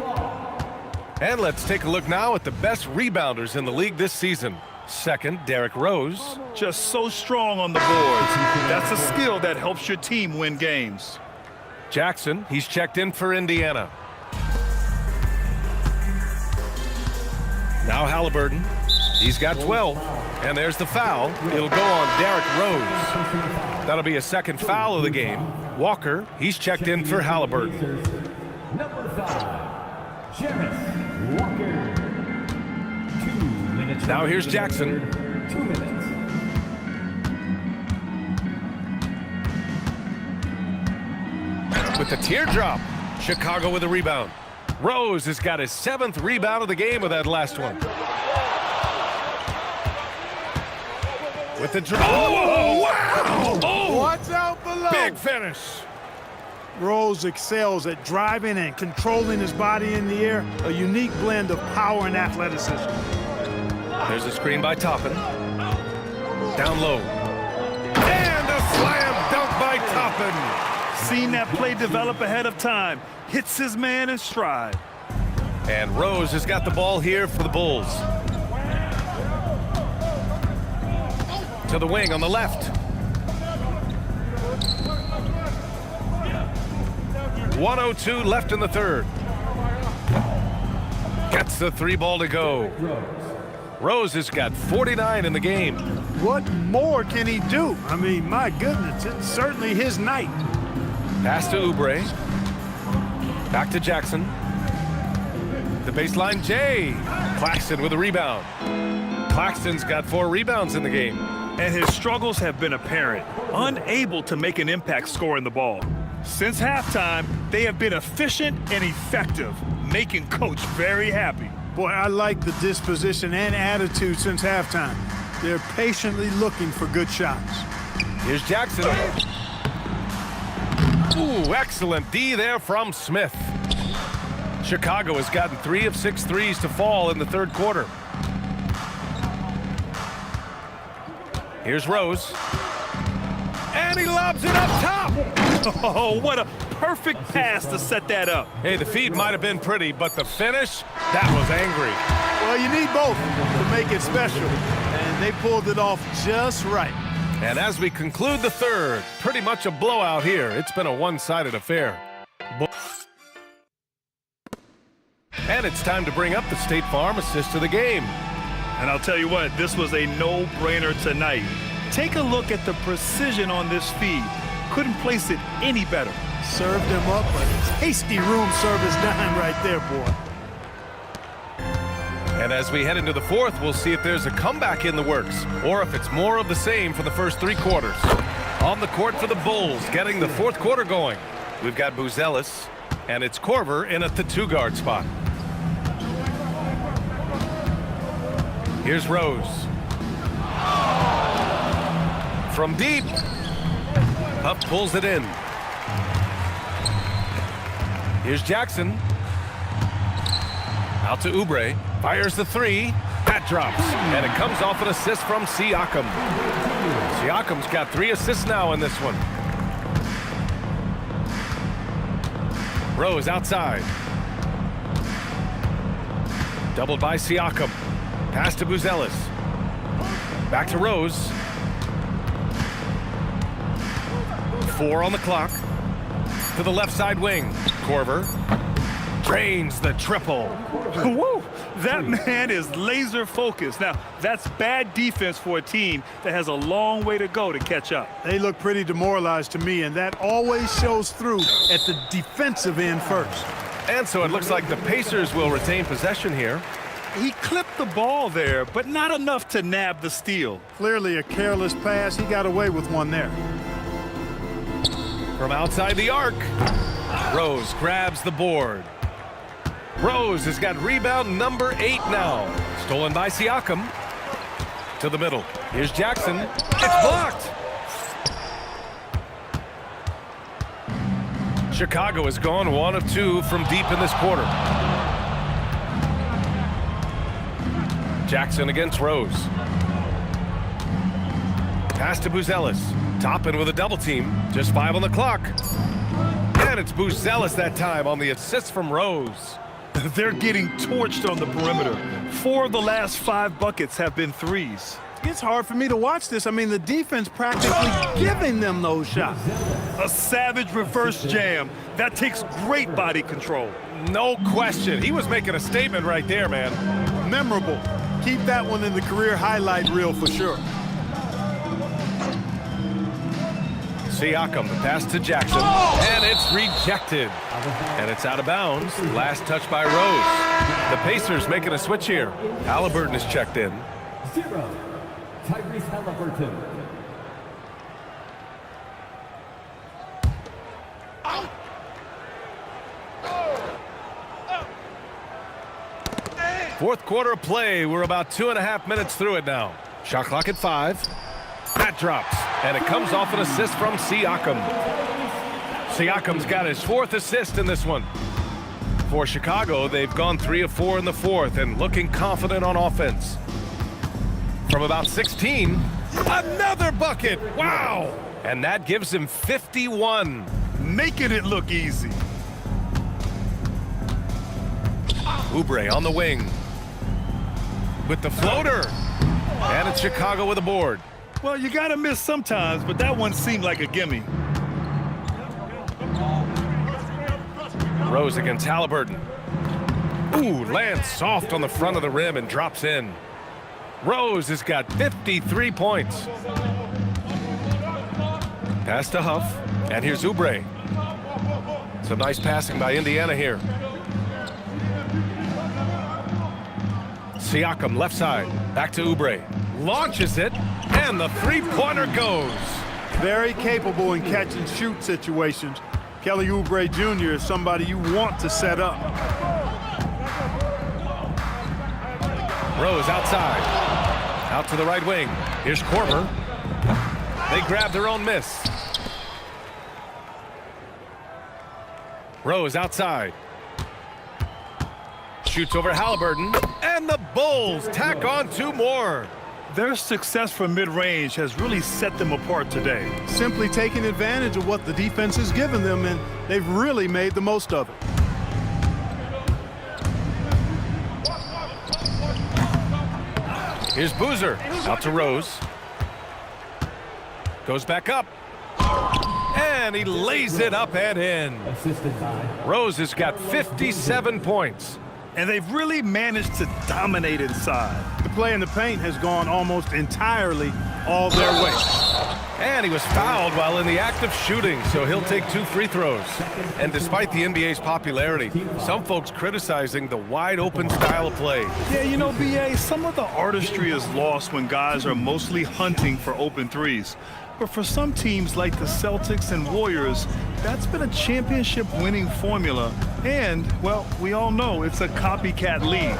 B: And let's take a look now at the best rebounders in the league this season. Second, Derrick Rose.
C: Just so strong on the boards. That's a skill that helps your team win games.
B: Jackson, he's checked in for Indiana. Now Halliburton. He's got 12. And there's the foul. It'll go on Derrick Rose. That'll be a second foul of the game. Walker, he's checked in for Halliburton.
F: Number 5, Jarrett Walker. 2 minutes.
B: Now here's Jackson.
F: 2 minutes.
B: With the teardrop. Chicago with a rebound. Rose has got his 7th rebound of the game with that last one. With the drop. Oh, wow! Oh,
D: Watch out below.
B: big finish.
D: Rose excels at driving and controlling his body in the air, a unique blend of power and athleticism.
B: There's a screen by Toppin. Down low. And a slam dunk by Toppin.
C: dropping. Seen that play develop ahead of time. Hits his man in stride.
B: And Rose has got the ball here for the Bulls. To the wing on the left. 1:02 left in the third. Gets the 3 ball to go. Rose has got 49 in the game.
D: What more can he do? I mean, my goodness, it's certainly his night.
B: Pass to Oubre. Back to Jackson. The baseline, Jay. Claxton with a rebound. Claxton's got 4 rebounds in the game.
C: And his struggles have been apparent. Unable to make an impact scoring the ball. Since halftime, they have been efficient and effective, making Coach very happy.
D: Boy, I like the disposition and attitude since halftime. They're patiently looking for good shots.
B: Here's Jackson. Ooh, excellent D there from Smith. Chicago has gotten 3 of 6 threes to fall in the third quarter. Here's Rose. And he lobs it up top.
C: Oh, what a perfect pass to set that up.
B: Hey, the feed might have been pretty, but the finish, that was angry.
D: Well, you need both to make it special, and they pulled it off just right.
B: And as we conclude the third, pretty much a blowout here. It's been a one-sided affair. And it's time to bring up the State Farm assist of the game.
C: And I'll tell you what, this was a no-brainer tonight. Take a look at the precision on this feed. Couldn't place it any better.
D: Served him up a tasty room service dime right there, boy.
B: And as we head into the fourth, we'll see if there's a comeback in the works or if it's more of the same for the first 3 quarters. On the court for the Bulls, getting the fourth quarter going. We've got Buzelis, and it's Korver in at the 2-guard spot. Here's Rose. From deep. Huff pulls it in. Here's Jackson. Out to Oubre. Fires the 3. That drops. And it comes off an assist from Siakam. Siakam's got 3 assists now in this one. Rose outside. Doubled by Siakam. Pass to Buzelis. Back to Rose. 4 on the clock. To the left side wing. Korver drains the triple.
C: Woo! That man is laser focused. Now, that's bad defense for a team that has a long way to go to catch up.
D: They look pretty demoralized to me, and that always shows through at the defensive end first.
B: And so it looks like the Pacers will retain possession here.
C: He clipped the ball there, but not enough to nab the steal.
D: Clearly a careless pass. He got away with one there.
B: From outside the arc, Rose grabs the board. Rose has got rebound number 8 now. Stolen by Siakam. To the middle. Here's Jackson. It's blocked. Chicago has gone 1 of 2 from deep in this quarter. Jackson against Rose. Pass to Buzelis. Toppin with a double team. Just 5 on the clock. And it's Buzelis that time on the assist from Rose.
C: They're getting torched on the perimeter. 4 of the last 5 buckets have been threes.
D: It's hard for me to watch this. I mean, the defense practically giving them those shots.
C: A savage reverse jam. That takes great body control.
B: No question. He was making a statement right there, man.
D: Memorable. Keep that one in the career highlight reel for sure.
B: Siakam, the pass to Jackson, and it's rejected. And it's out of bounds. Last touch by Rose. The Pacers making a switch here. Halliburton is checked in.
F: 0. Tyrese Halliburton.
B: Fourth quarter of play. We're about 2.5 minutes through it now. Shot clock at 5. That drops, and it comes off an assist from Siakam. Siakam's got his 4th assist in this one. For Chicago, they've gone 3 of 4 in the fourth and looking confident on offense. From about 16, another bucket. Wow! And that gives him 51.
C: Making it look easy.
B: Oubre on the wing with the floater. And it's Chicago with a board.
C: Well, you got to miss sometimes, but that one seemed like a gimme.
B: Rose against Halliburton. Ooh, lands soft on the front of the rim and drops in. Rose has got 53 points. Pass to Huff, and here's Oubre. Some nice passing by Indiana here. Siakam left side, back to Oubre. Launches it, and the three-pointer goes.
D: Very capable in catch-and-shoot situations. Kelly Oubre Jr. is somebody you want to set up.
B: Rose outside. Out to the right wing. Here's Korver. They grab their own miss. Rose outside. Shoots over Halliburton. And the Bulls tack on 2 more.
C: Their success from mid-range has really set them apart today.
D: Simply taking advantage of what the defense has given them, and they've really made the most of it.
B: Here's Boozer. Out to Rose. Goes back up. And he lays it up and in.
F: Assisted by
B: Rose has got 57 points.
C: And they've really managed to dominate inside.
D: The play in the paint has gone almost entirely all their way.
B: And he was fouled while in the act of shooting, so he'll take 2 free throws. And despite the NBA's popularity, some folks criticizing the wide-open style of play.
C: Yeah, you know, B.A., some of the artistry is lost when guys are mostly hunting for open threes. But for some teams like the Celtics and Warriors, that's been a championship-winning formula. And, well, we all know it's a copycat league.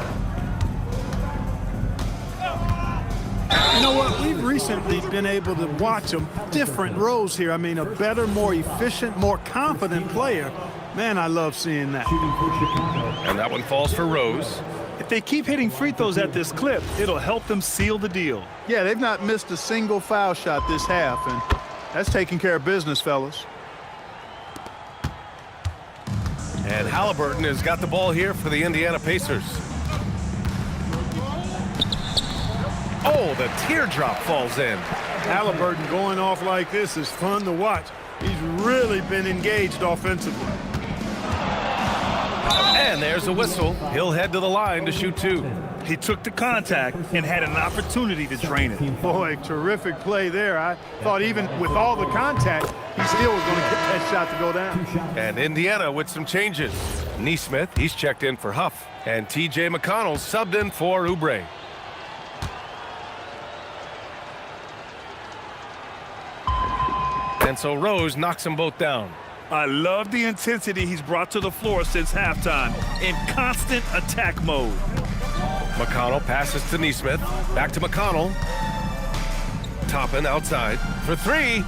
D: You know what? We've recently been able to watch a different Rose here. I mean, a better, more efficient, more confident player. Man, I love seeing that.
B: And that one falls for Rose.
C: If they keep hitting free throws at this clip, it'll help them seal the deal.
D: Yeah, they've not missed a single foul shot this half, and that's taking care of business, fellas.
B: And Halliburton has got the ball here for the Indiana Pacers. Oh, the teardrop falls in.
D: Halliburton going off like this is fun to watch. He's really been engaged offensively.
B: And there's a whistle. He'll head to the line to shoot 2.
C: He took the contact and had an opportunity to drain it.
D: Boy, terrific play there. I thought even with all the contact, he still was going to get that shot to go down.
B: And Indiana with some changes. Nesmith, he's checked in for Huff. And T.J. McConnell subbed in for Oubre. And so Rose knocks them both down.
C: I love the intensity he's brought to the floor since halftime in constant attack mode.
B: McConnell passes to Nesmith. Back to McConnell. Toppin outside for 3.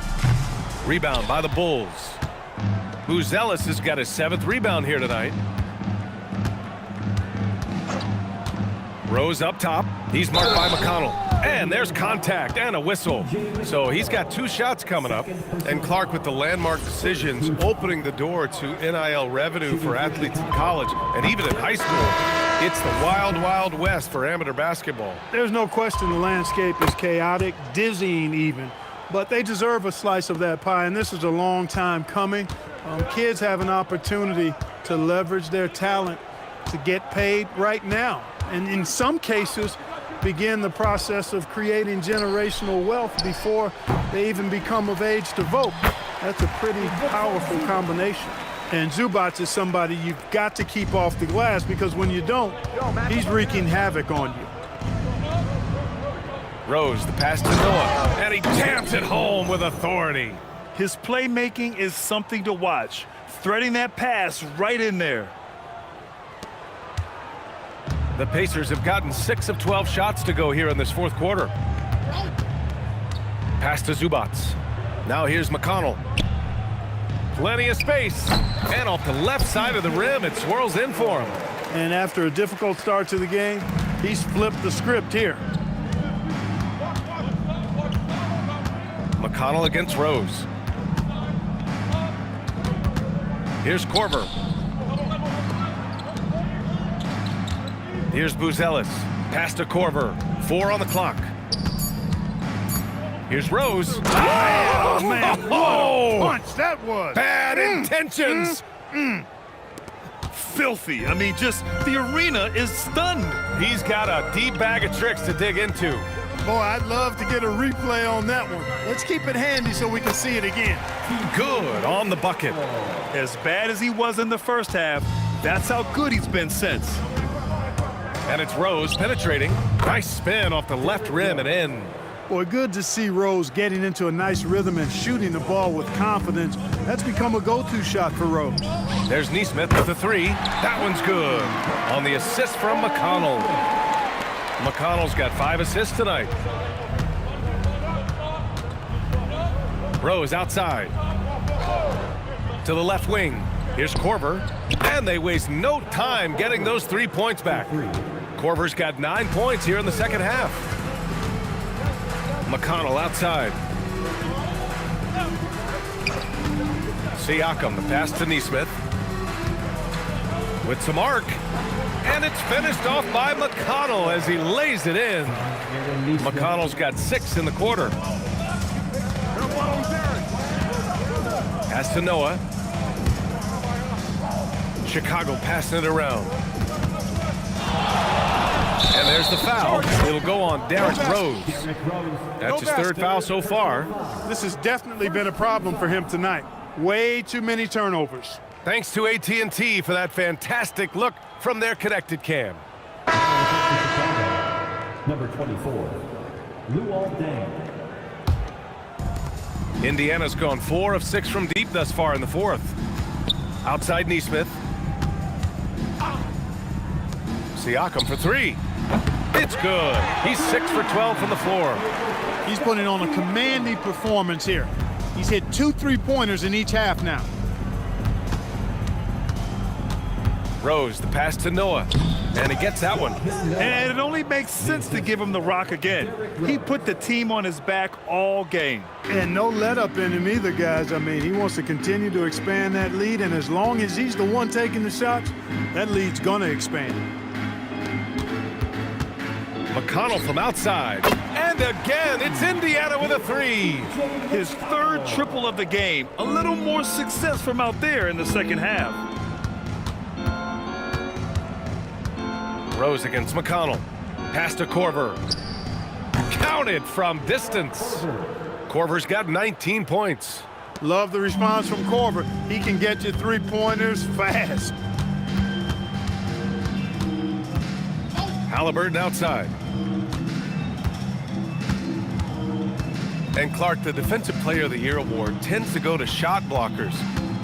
B: Rebound by the Bulls. Buzelis has got his 7th rebound here tonight. Rose up top. He's marked by McConnell. And there's contact and a whistle. So he's got 2 shots coming up. And Clark with the landmark decisions opening the door to NIL revenue for athletes in college and even in high school. It's the wild, wild west for amateur basketball.
D: There's no question the landscape is chaotic, dizzying even. But they deserve a slice of that pie, and this is a long time coming. Kids have an opportunity to leverage their talent to get paid right now. And in some cases, begin the process of creating generational wealth before they even become of age to vote. That's a pretty powerful combination. And Zubac is somebody you've got to keep off the glass, because when you don't, he's wreaking havoc on you.
B: Rose, the pass to Noah, and he jams it home with authority.
C: His playmaking is something to watch, threading that pass right in there.
B: The Pacers have gotten 6 of 12 shots to go here in this 4th quarter. Pass to Zubac. Now here's McConnell. Plenty of space. And off the left side of the rim, it swirls in for him.
D: And after a difficult start to the game, he's flipped the script here.
B: McConnell against Rose. Here's Korver. Here's Buzelis. Pass to Korver. 4 on the clock. Here's Rose.
D: Oh, man.
B: Oh!
D: Punch that was.
B: Bad intentions.
C: Filthy. I mean, just the arena is stunned.
B: He's got a deep bag of tricks to dig into.
D: Boy, I'd love to get a replay on that one. Let's keep it handy so we can see it again.
B: Good on the bucket.
C: As bad as he was in the first half, that's how good he's been since.
B: And it's Rose penetrating. Nice spin off the left rim and in.
D: Boy, good to see Rose getting into a nice rhythm and shooting the ball with confidence. That's become a go-to shot for Rose.
B: There's Neesmith with the 3. That one's good. On the assist from McConnell. McConnell's got 5 assists tonight. Rose outside. To the left wing. Here's Korver. And they waste no time getting those 3 points back. Korver's got 9 points here in the second half. McConnell outside. Siakam, the pass to Neesmith. With some arc. And it's finished off by McConnell as he lays it in. McConnell's got 6 in the quarter. Pass to Noah. Chicago passing it around. And there's the foul. It'll go on Derrick Rose. That's his 3rd foul so far.
D: This has definitely been a problem for him tonight. Way too many turnovers.
B: Thanks to AT&T for that fantastic look from their connected cam.
F: Number 24, Luol Deng.
B: Indiana's gone 4 of 6 from deep thus far in the 4th. Outside Neesmith. Siakam for 3. It's good. He's 6 for 12 from the floor.
D: He's putting on a commanding performance here. He's hit 2 3-pointers in each half now.
B: Rose, the pass to Noah. And he gets that one.
C: And it only makes sense to give him the rock again. He put the team on his back all game.
D: And no let up in him either, guys. I mean, he wants to continue to expand that lead, and as long as he's the one taking the shots, that lead's gonna expand.
B: McConnell from outside. And again, it's Indiana with a 3.
C: His 3rd triple of the game. A little more success from out there in the second half.
B: Rose against McConnell. Pass to Korver. Counted from distance. Korver's got 19 points.
D: Love the response from Korver. He can get you 3-pointers fast.
B: Halliburton outside. And Clark, the Defensive Player of the Year award tends to go to shot blockers,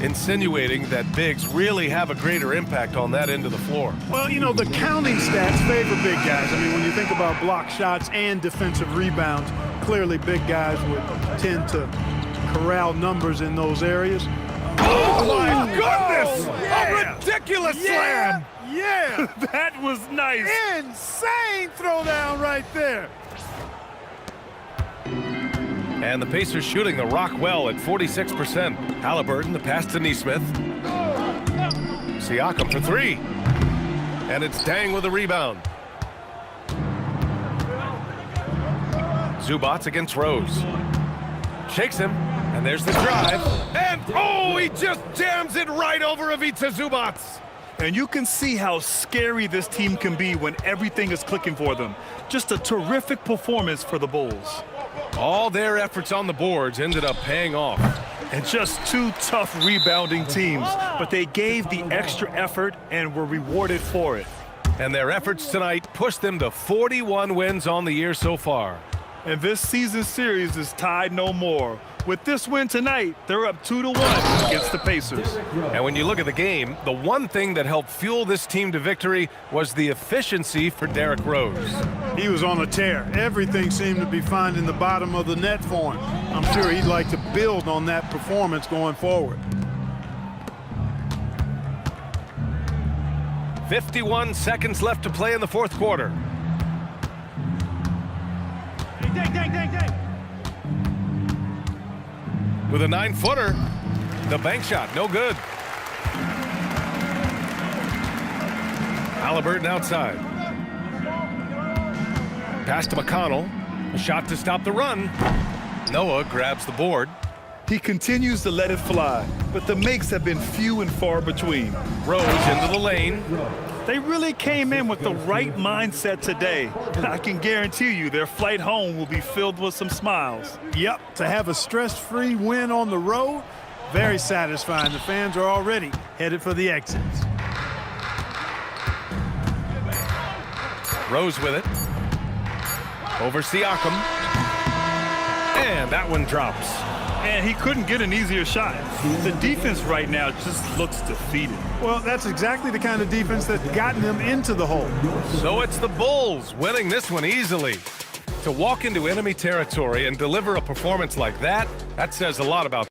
B: insinuating that bigs really have a greater impact on that end of the floor.
D: Well, you know, the counting stats favor big guys. I mean, when you think about block shots and defensive rebounds, clearly big guys would tend to corral numbers in those areas.
B: Oh, my goodness!
D: Yeah.
B: A ridiculous slam!
D: Yeah!
C: That was nice.
D: Insane throwdown right there.
B: And the Pacers shooting the rock well at 46%. Halliburton, the pass to Neesmith. Siakam for 3. And it's Deng with a rebound. Zubats against Rose. Shakes him, and there's the drive. And, oh, he just jams it right over Ivica Zubats.
C: And you can see how scary this team can be when everything is clicking for them. Just a terrific performance for the Bulls.
B: All their efforts on the boards ended up paying off.
C: And just 2 tough rebounding teams, but they gave the extra effort and were rewarded for it.
B: And their efforts tonight pushed them to 41 wins on the year so far.
C: And this season series is tied no more. With this win tonight, they're up 2-1 against the Pacers.
B: And when you look at the game, the one thing that helped fuel this team to victory was the efficiency for Derrick Rose.
D: He was on a tear. Everything seemed to be finding the bottom of the net for him. I'm sure he'd like to build on that performance going forward.
B: 51 seconds left to play in the 4th quarter. with a 9-footer. The bank shot, no good. Halliburton outside. Pass to McConnell. A shot to stop the run. Noah grabs the board.
C: He continues to let it fly, but the makes have been few and far between.
B: Rose into the lane.
C: They really came in with the right mindset today. I can guarantee you their flight home will be filled with some smiles.
D: Yep, to have a stress-free win on the road, very satisfying. The fans are already headed for the exits.
B: Rose with it. Over Siakam. And that one drops.
C: And he couldn't get an easier shot. The defense right now just looks defeated.
D: Well, that's exactly the kind of defense that's gotten them into the hole.
B: So it's the Bulls winning this one easily. To walk into enemy territory and deliver a performance like that, that says a lot about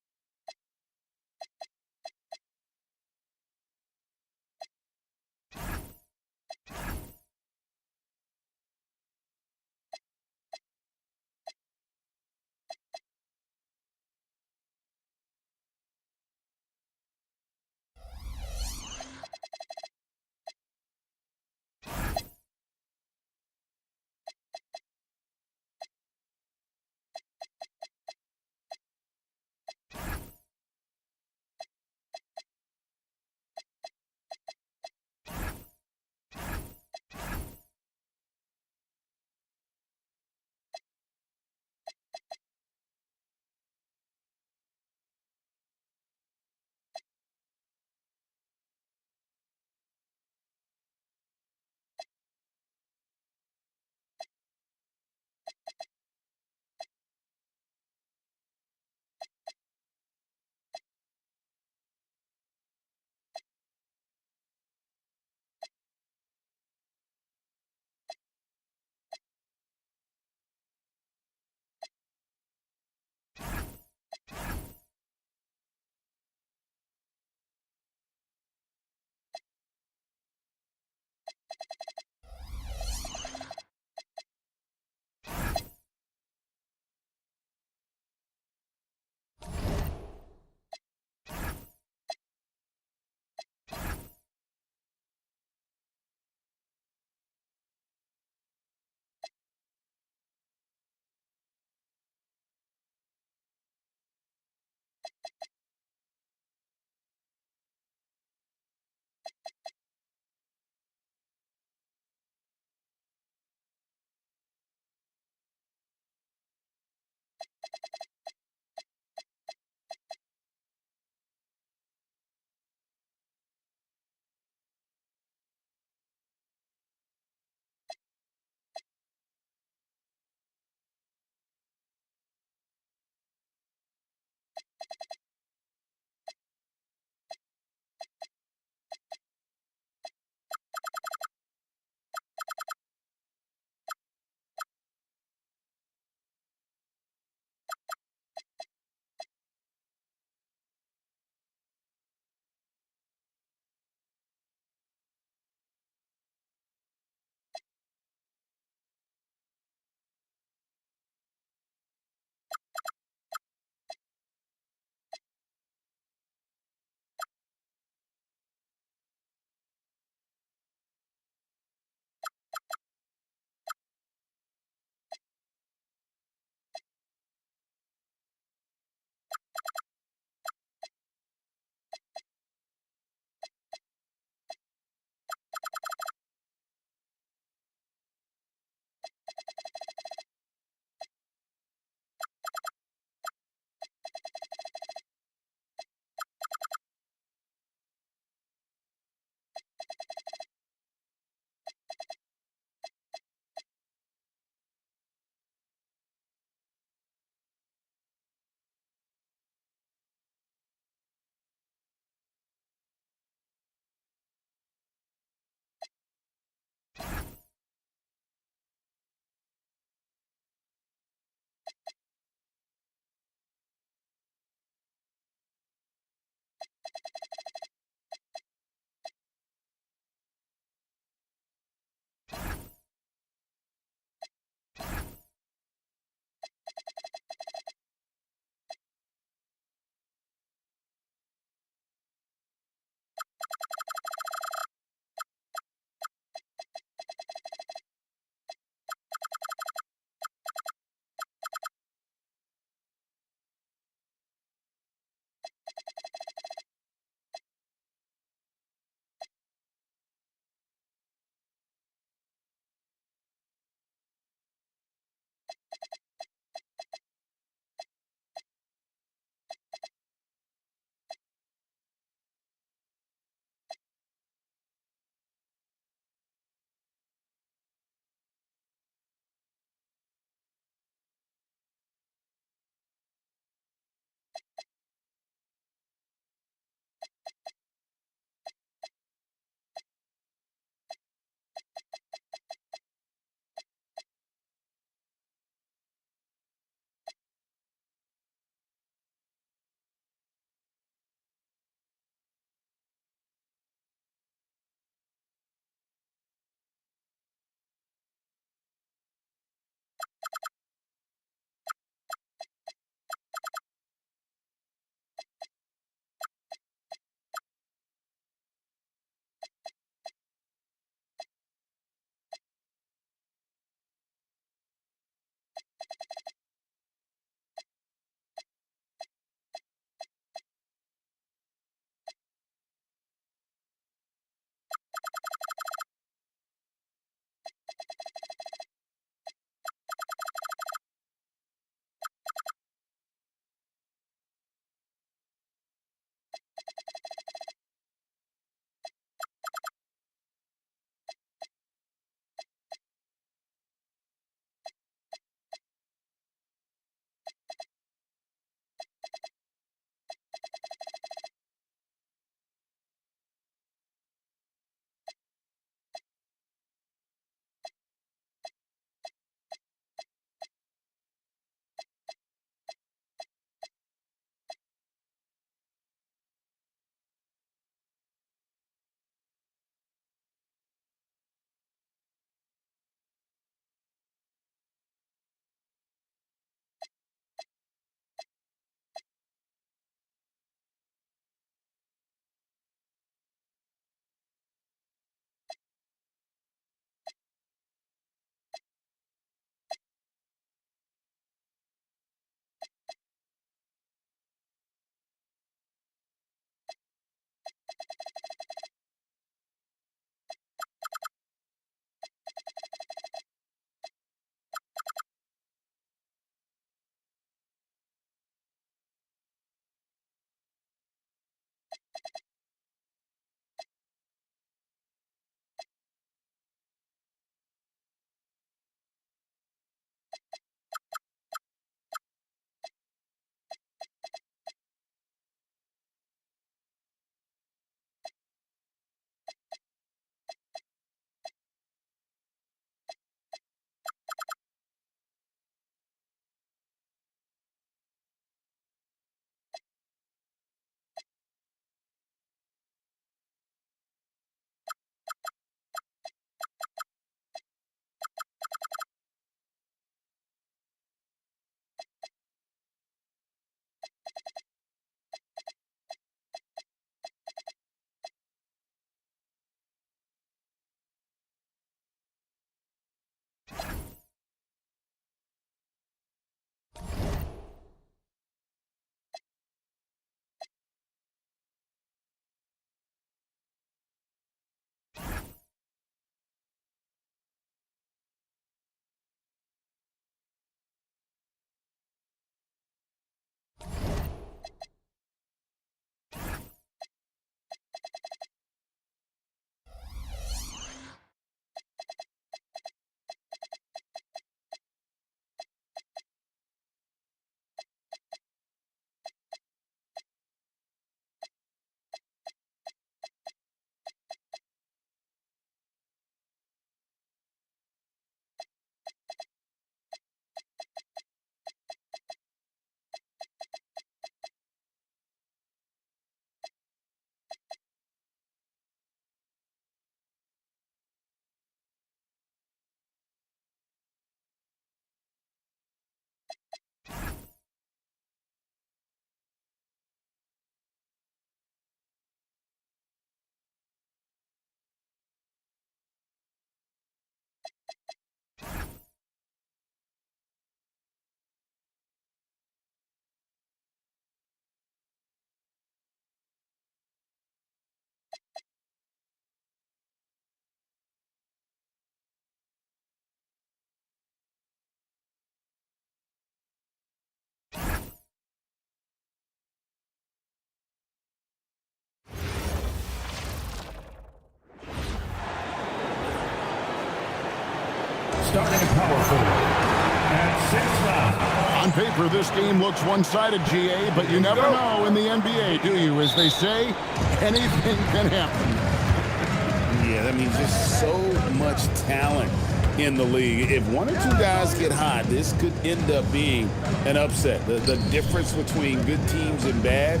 H: On paper, this game looks one-sided, GA, but you never know in the NBA, do you? As they say, anything can happen.
I: Yeah, that means just so much talent in the league. If one or two guys get hot, this could end up being an upset. The difference between good teams and bad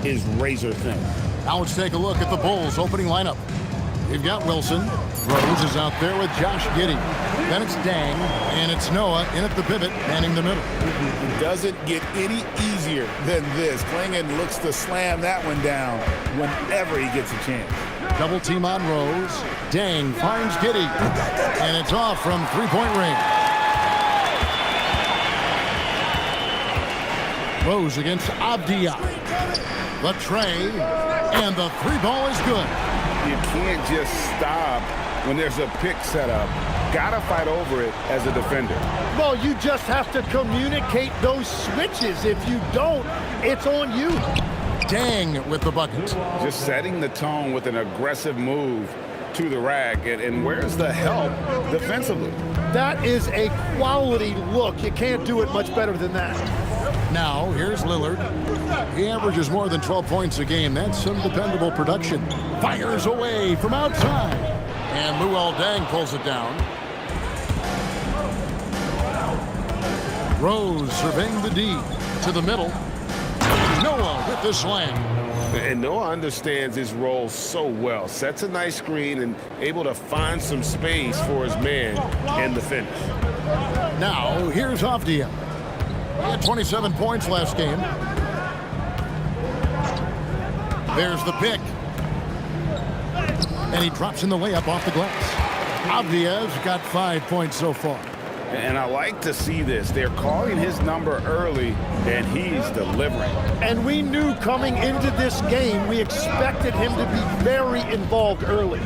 I: is razor thin.
H: Now let's take a look at the Bulls' opening lineup. You've got Wilson. Rose is out there with Josh Giddey. Then it's Dang, and it's Noah in at the pivot, manning the middle.
I: It doesn't get any easier than this. Klingon looks to slam that one down whenever he gets a chance.
H: Double team on Rose. Dang finds Giddey, and it's off from three-point range. Rose against Abdia. The tray, and the three ball is good.
I: You can't just stop when there's a pick set up. Gotta fight over it as a defender.
J: Well, you just have to communicate those switches. If you don't, it's on you.
H: Dang with the bucket.
I: Just setting the tone with an aggressive move to the rack. And where's the help defensively?
J: That is a quality look. You can't do it much better than that.
H: Now, here's Lillard. He averages more than 12 points a game. That's some dependable production. Fires away from outside. And Luol Deng pulls it down. Rose surveying the D to the middle. Noah with the slam.
I: And Noah understands his role so well. Sets a nice screen and able to find some space for his man and the finish.
H: Now, here's Avdia. He had 27 points last game. There's the pick. And he drops in the layup off the glass. Avdia's got 5 points so far.
I: And I like to see this. They're calling his number early, and he's delivering.
J: And we knew coming into this game, we expected him to be very involved early.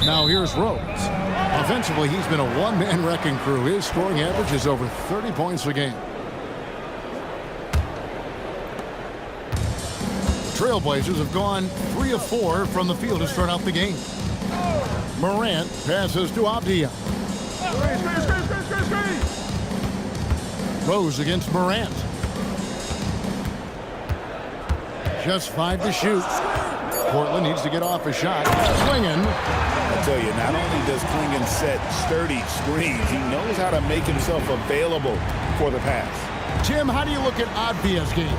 H: Now here's Rose. Offensively, he's been a one-man wrecking crew. His scoring average is over 30 points a game. Trailblazers have gone 3 of 4 from the field to start out the game. Morant passes to Avdia. Rose against Morant. Just 5 to shoot. Portland needs to get off a shot. Klingon.
I: I tell you, not only does Klingon set sturdy screens, he knows how to make himself available for the pass.
H: Jim, how do you look at Avdia's game?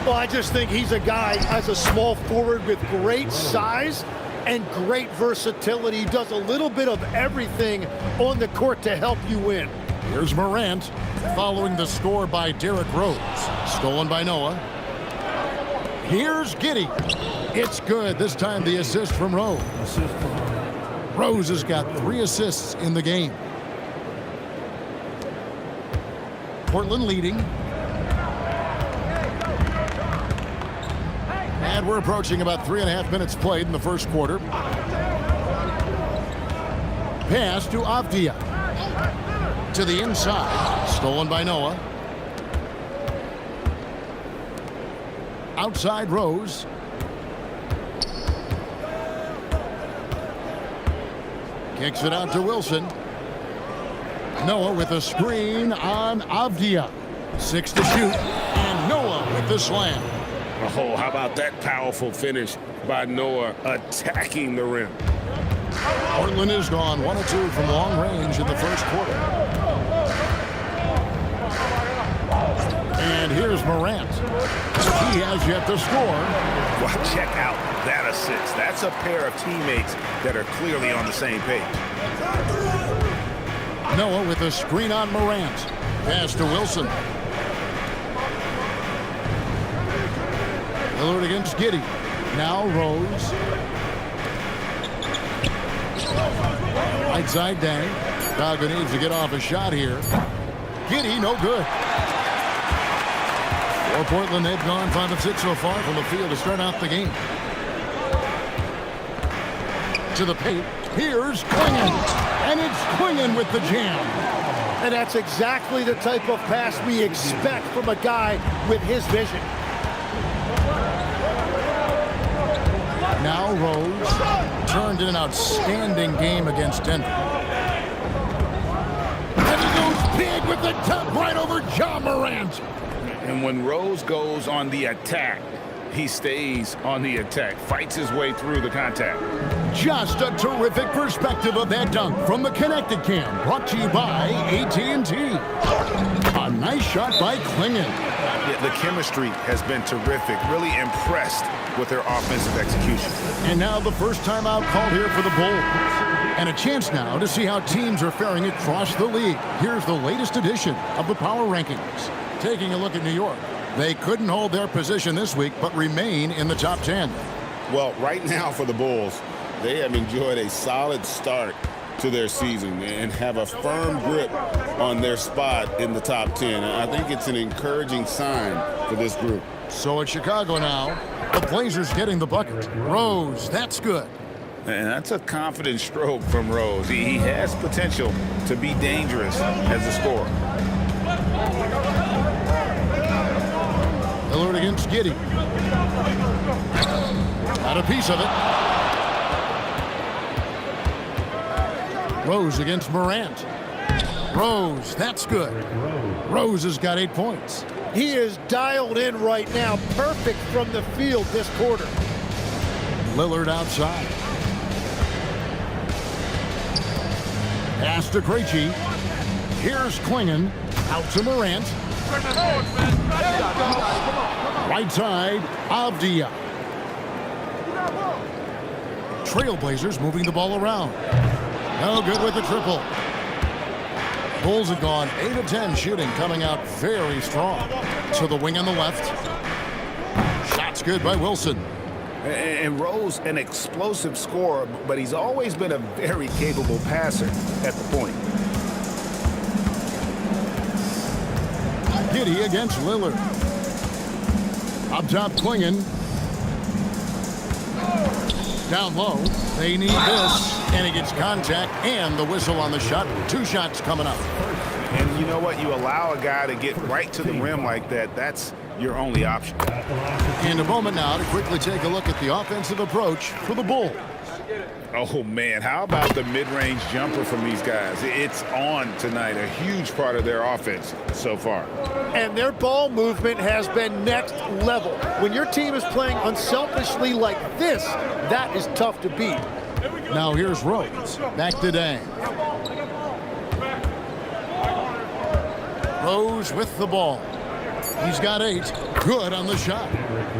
J: Well, I just think he's a guy as a small forward with great size and great versatility. He does a little bit of everything on the court to help you win.
H: Here's Morant following the score by Derrick Rose. Stolen by Noah. Here's Giddey. It's good. This time the assist from Rose. Rose has got 3 assists in the game. Portland leading. And we're approaching about 3.5 minutes played in the first quarter. Pass to Avdia. To the inside. Stolen by Noah. Outside Rose. Kicks it out to Wilson. Noah with a screen on Avdia. 6 to shoot. And Noah with the slam.
I: Oh, how about that powerful finish by Noah attacking the rim.
H: Portland is gone 1 of 2 from long range in the first quarter. And here's Morant. He has yet to score.
I: Well, check out that assist. That's a pair of teammates that are clearly on the same page.
H: Noah with a screen on Morant. Pass to Wilson. Lillard against Giddey. Now Rose. Right side Dang. Dogger needs to get off a shot here. Giddey, no good. For Portland, they've gone 5 of 6 so far from the field to start out the game. To the paint. Here's Klingon. And it's Klingon with the jam.
J: And that's exactly the type of pass we expect from a guy with his vision.
H: Now Rose turned in an outstanding game against Denver. And he goes the top right over John Morant.
I: And when Rose goes on the attack, he stays on the attack, fights his way through the contact.
H: Just a terrific perspective of that dunk from the Connected Cam, brought to you by AT&T. A nice shot by Klingon.
I: Yeah, the chemistry has been terrific. Really impressed with their offensive execution.
H: And now the first timeout called here for the Bulls. And a chance now to see how teams are faring across the league. Here's the latest edition of the Power Rankings. Taking a look at New York. They couldn't hold their position this week, but remain in the top 10.
I: Well, right now for the Bulls, they have enjoyed a solid start to their season and have a firm grip on their spot in the top 10. I think it's an encouraging sign for this group.
H: So it's Chicago now. The Blazers getting the bucket. Rose, that's good.
I: And that's a confident stroke from Rose. He has potential to be dangerous as a scorer.
H: Lillard against Giddey. Got a piece of it. Rose against Morant. Rose, that's good. Rose has got 8 points.
J: He is dialed in right now. Perfect from the field this quarter.
H: Lillard outside. Pass to Krejci. Here's Klingon. Out to Morant. Right side, Avdia. Trailblazers moving the ball around. No good with the triple. Bulls have gone 8 of 10 shooting, coming out very strong. To the wing on the left. Shots good by Wilson.
I: And Rose, an explosive scorer, but he's always been a very capable passer at the point.
H: Giddey against Lillard. Up top, Klingon. Down low. They need this. And he gets contact and the whistle on the shot. 2 shots coming up.
I: And you know what? You allow a guy to get right to the rim like that. That's your only option.
H: And a moment now to quickly take a look at the offensive approach for the Bulls.
I: Oh, man, how about the mid-range jumper from these guys? It's on tonight, a huge part of their offense so far.
J: And their ball movement has been next level. When your team is playing unselfishly like this, that is tough to beat.
H: Now here's Rose. Back to Dang. Rose with the ball. He's got 8. Good on the shot.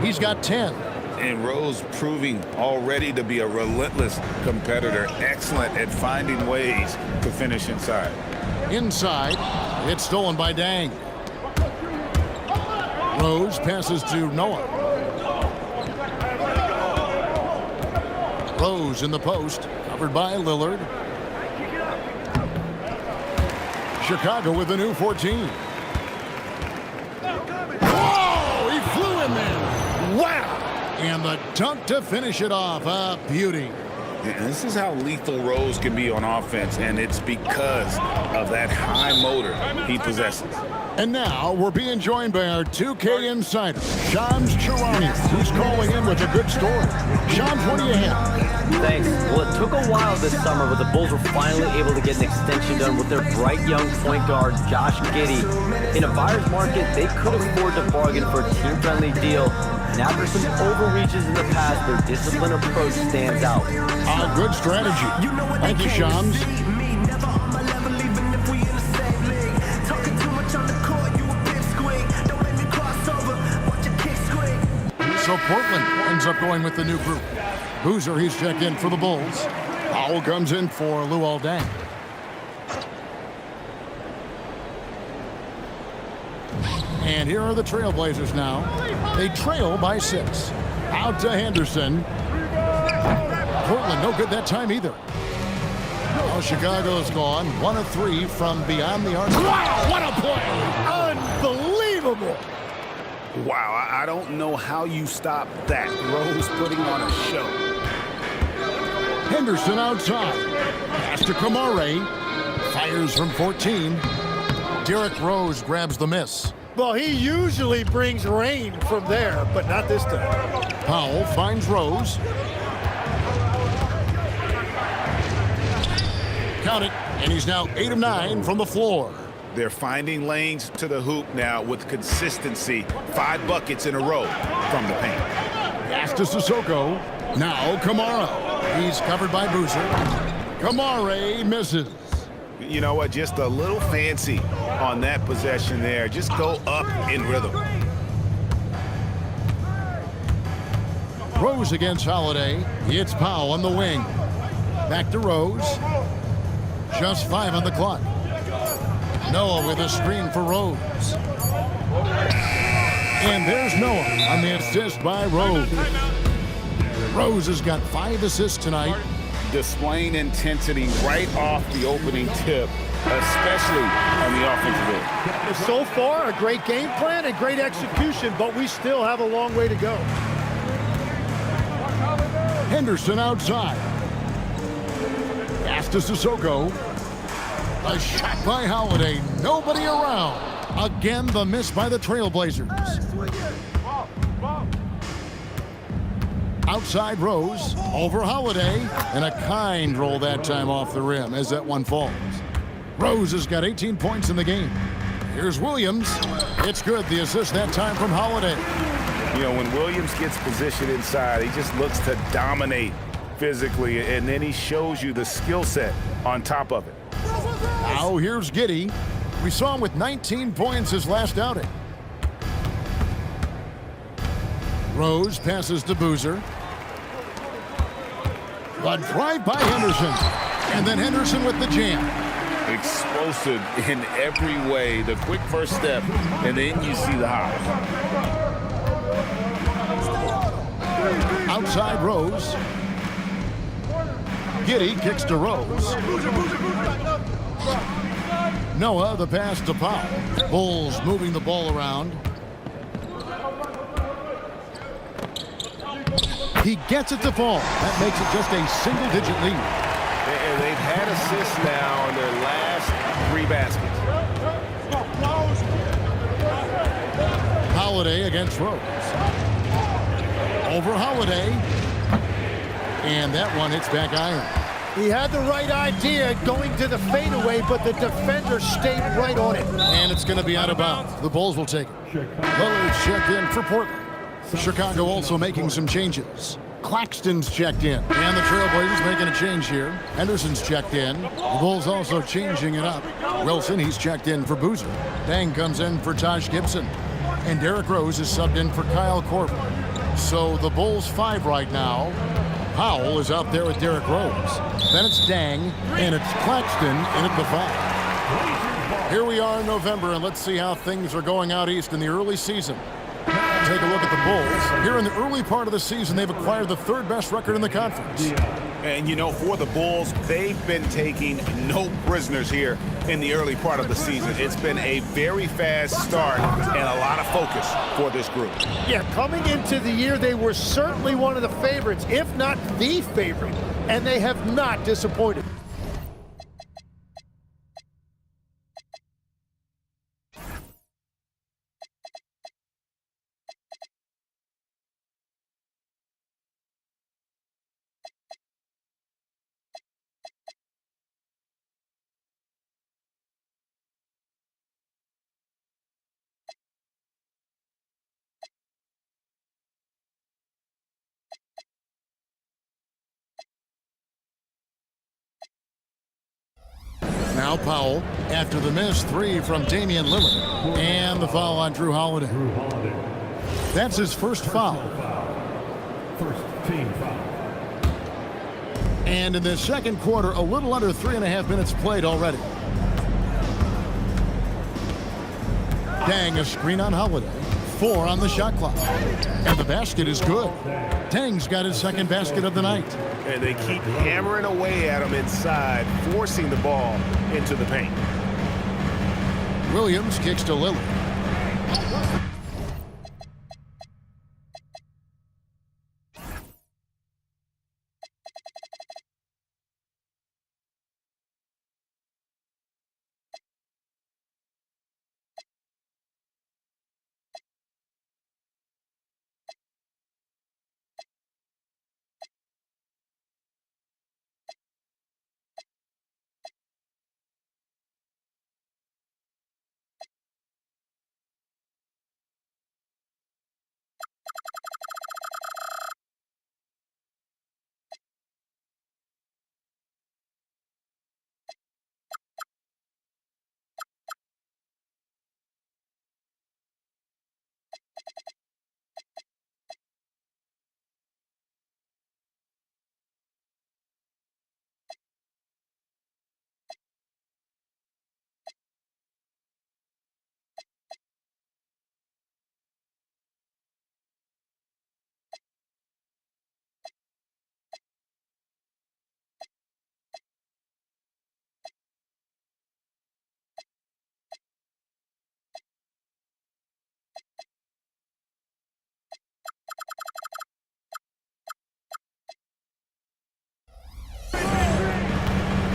H: He's got 10.
I: And Rose proving already to be a relentless competitor, excellent at finding ways to finish inside.
H: Inside, it's stolen by Dang. Rose passes to Noah. Rose in the post, covered by Lillard. Chicago with a new 14. Whoa, he flew in there. Wow. And the dunk to finish it off. A beauty.
I: And this is how lethal Rose can be on offense, and it's because of that high motor he possesses.
H: And now we're being joined by our 2K insider, Shams Charania, who's calling in with a good story. Shams, what do you have?
K: Thanks. Well, it took a while this summer, but the Bulls were finally able to get an extension done with their bright young point guard, Josh Giddey. In a buyer's market, they could afford to bargain for a team-friendly deal. And after some overreaches in the past, their disciplined approach stands out.
H: A good strategy. Thank you, Shams. So Portland ends up going with the new group. Boozer, he's checked in for the Bulls. Powell comes in for Luol Deng. And here are the Trailblazers now. They trail by 6. Out to Henderson. Portland, no good that time either. Now Chicago's gone 1 of 3 from beyond the arc. Wow, what a play!
J: Unbelievable!
I: Wow, I don't know how you stop that. Rose putting on a show.
H: Henderson outside. Pass to Kamare. Fires from 14. Derrick Rose grabs the miss.
J: Well, he usually brings rain from there, but not this time.
H: Powell finds Rose. Count it, and he's now 8 of 9 from the floor.
I: They're finding lanes to the hoop now with consistency. 5 buckets in a row from the paint.
H: Pass to Sissoko. Now Kamara. He's covered by Boozer. Kamara misses.
I: You know what? Just a little fancy on that possession there. Just go up in rhythm.
H: Rose against Holiday. It's Powell on the wing. Back to Rose. Just 5 on the clock. Noah with a screen for Rose. And there's Noah on the assist by Rose. Rose has got 5 assists tonight.
I: Displaying intensity right off the opening tip, especially on the offensive end.
J: So far, a great game plan and great execution, but we still have a long way to go.
H: Henderson outside. Pass to Sissoko. A shot by Holiday. Nobody around. Again, the miss by the Trailblazers. Outside Rose, over Holiday, and a kind roll that time off the rim as that one falls. Rose has got 18 points in the game. Here's Williams. It's good, the assist that time from Holiday.
I: You know, when Williams gets positioned inside, he just looks to dominate physically, and then he shows you the skill set on top of it.
H: Now here's Giddey. We saw him with 19 points his last outing. Rose passes to Boozer. A drive by Henderson. And then Henderson with the jam.
I: Explosive in every way. The quick first step, and then you see the hop.
H: Outside Rose. Giddey kicks to Rose. Noah, the pass to Powell. Bulls moving the ball around. He gets it to fall. That makes it just a single-digit lead.
I: And they've had assists now in their last 3 baskets.
H: Holiday against Rose. Over Holiday. And that one hits back iron.
J: He had the right idea going to the fadeaway, but the defender stayed right on it.
H: And it's going to be out of bounds. The Bulls will take it. Lillard's checked in for Portland. Chicago also making some changes. Claxton's checked in. And the Trailblazers making a change here. Henderson's checked in. The Bulls also changing it up. Wilson, he's checked in for Boozer. Dang comes in for Taj Gibson. And Derrick Rose is subbed in for Kyle Korver. So the Bulls 5 right now. Powell is out there with Derrick Rose. Then it's Dang, and it's Claxton in at the 5. Here we are in November, and let's see how things are going out east in the early season. Take a look at the Bulls. Here in the early part of the season, they've acquired the 3rd best record in the conference.
I: And, you know, for the Bulls, they've been taking no prisoners here in the early part of the season. It's been a very fast start and a lot of focus for this group.
J: Yeah, coming into the year, they were certainly one of the favorites, if not the favorite, and they have not disappointed.
H: Now Powell, after the missed 3 from Damian Lillard, and the foul on Drew Holiday. That's his first foul.
F: First team foul.
H: And in the second quarter, a little under 3.5 minutes played already. Dang, a screen on Holiday. 4 on the shot clock. And the basket is good. Dang's got his second basket of the night.
I: And they keep hammering away at him inside, forcing the ball into the paint.
H: Williams kicks to Lillard.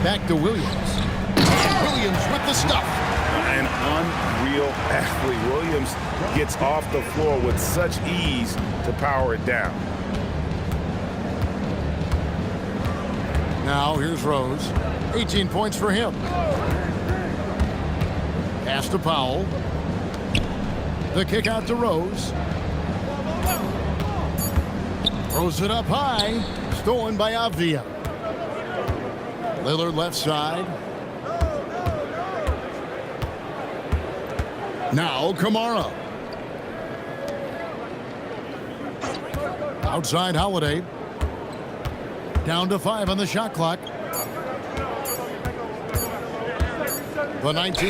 H: Back to Williams. And Williams with the stuff.
I: An unreal athlete. Williams gets off the floor with such ease to power it down.
H: Now here's Rose. 18 points for him. Pass to Powell. The kick out to Rose. Throws it up high. Stolen by Avdia. Lillard left side. Now Kamara. Outside Holiday. Down to 5 on the shot clock. The 19.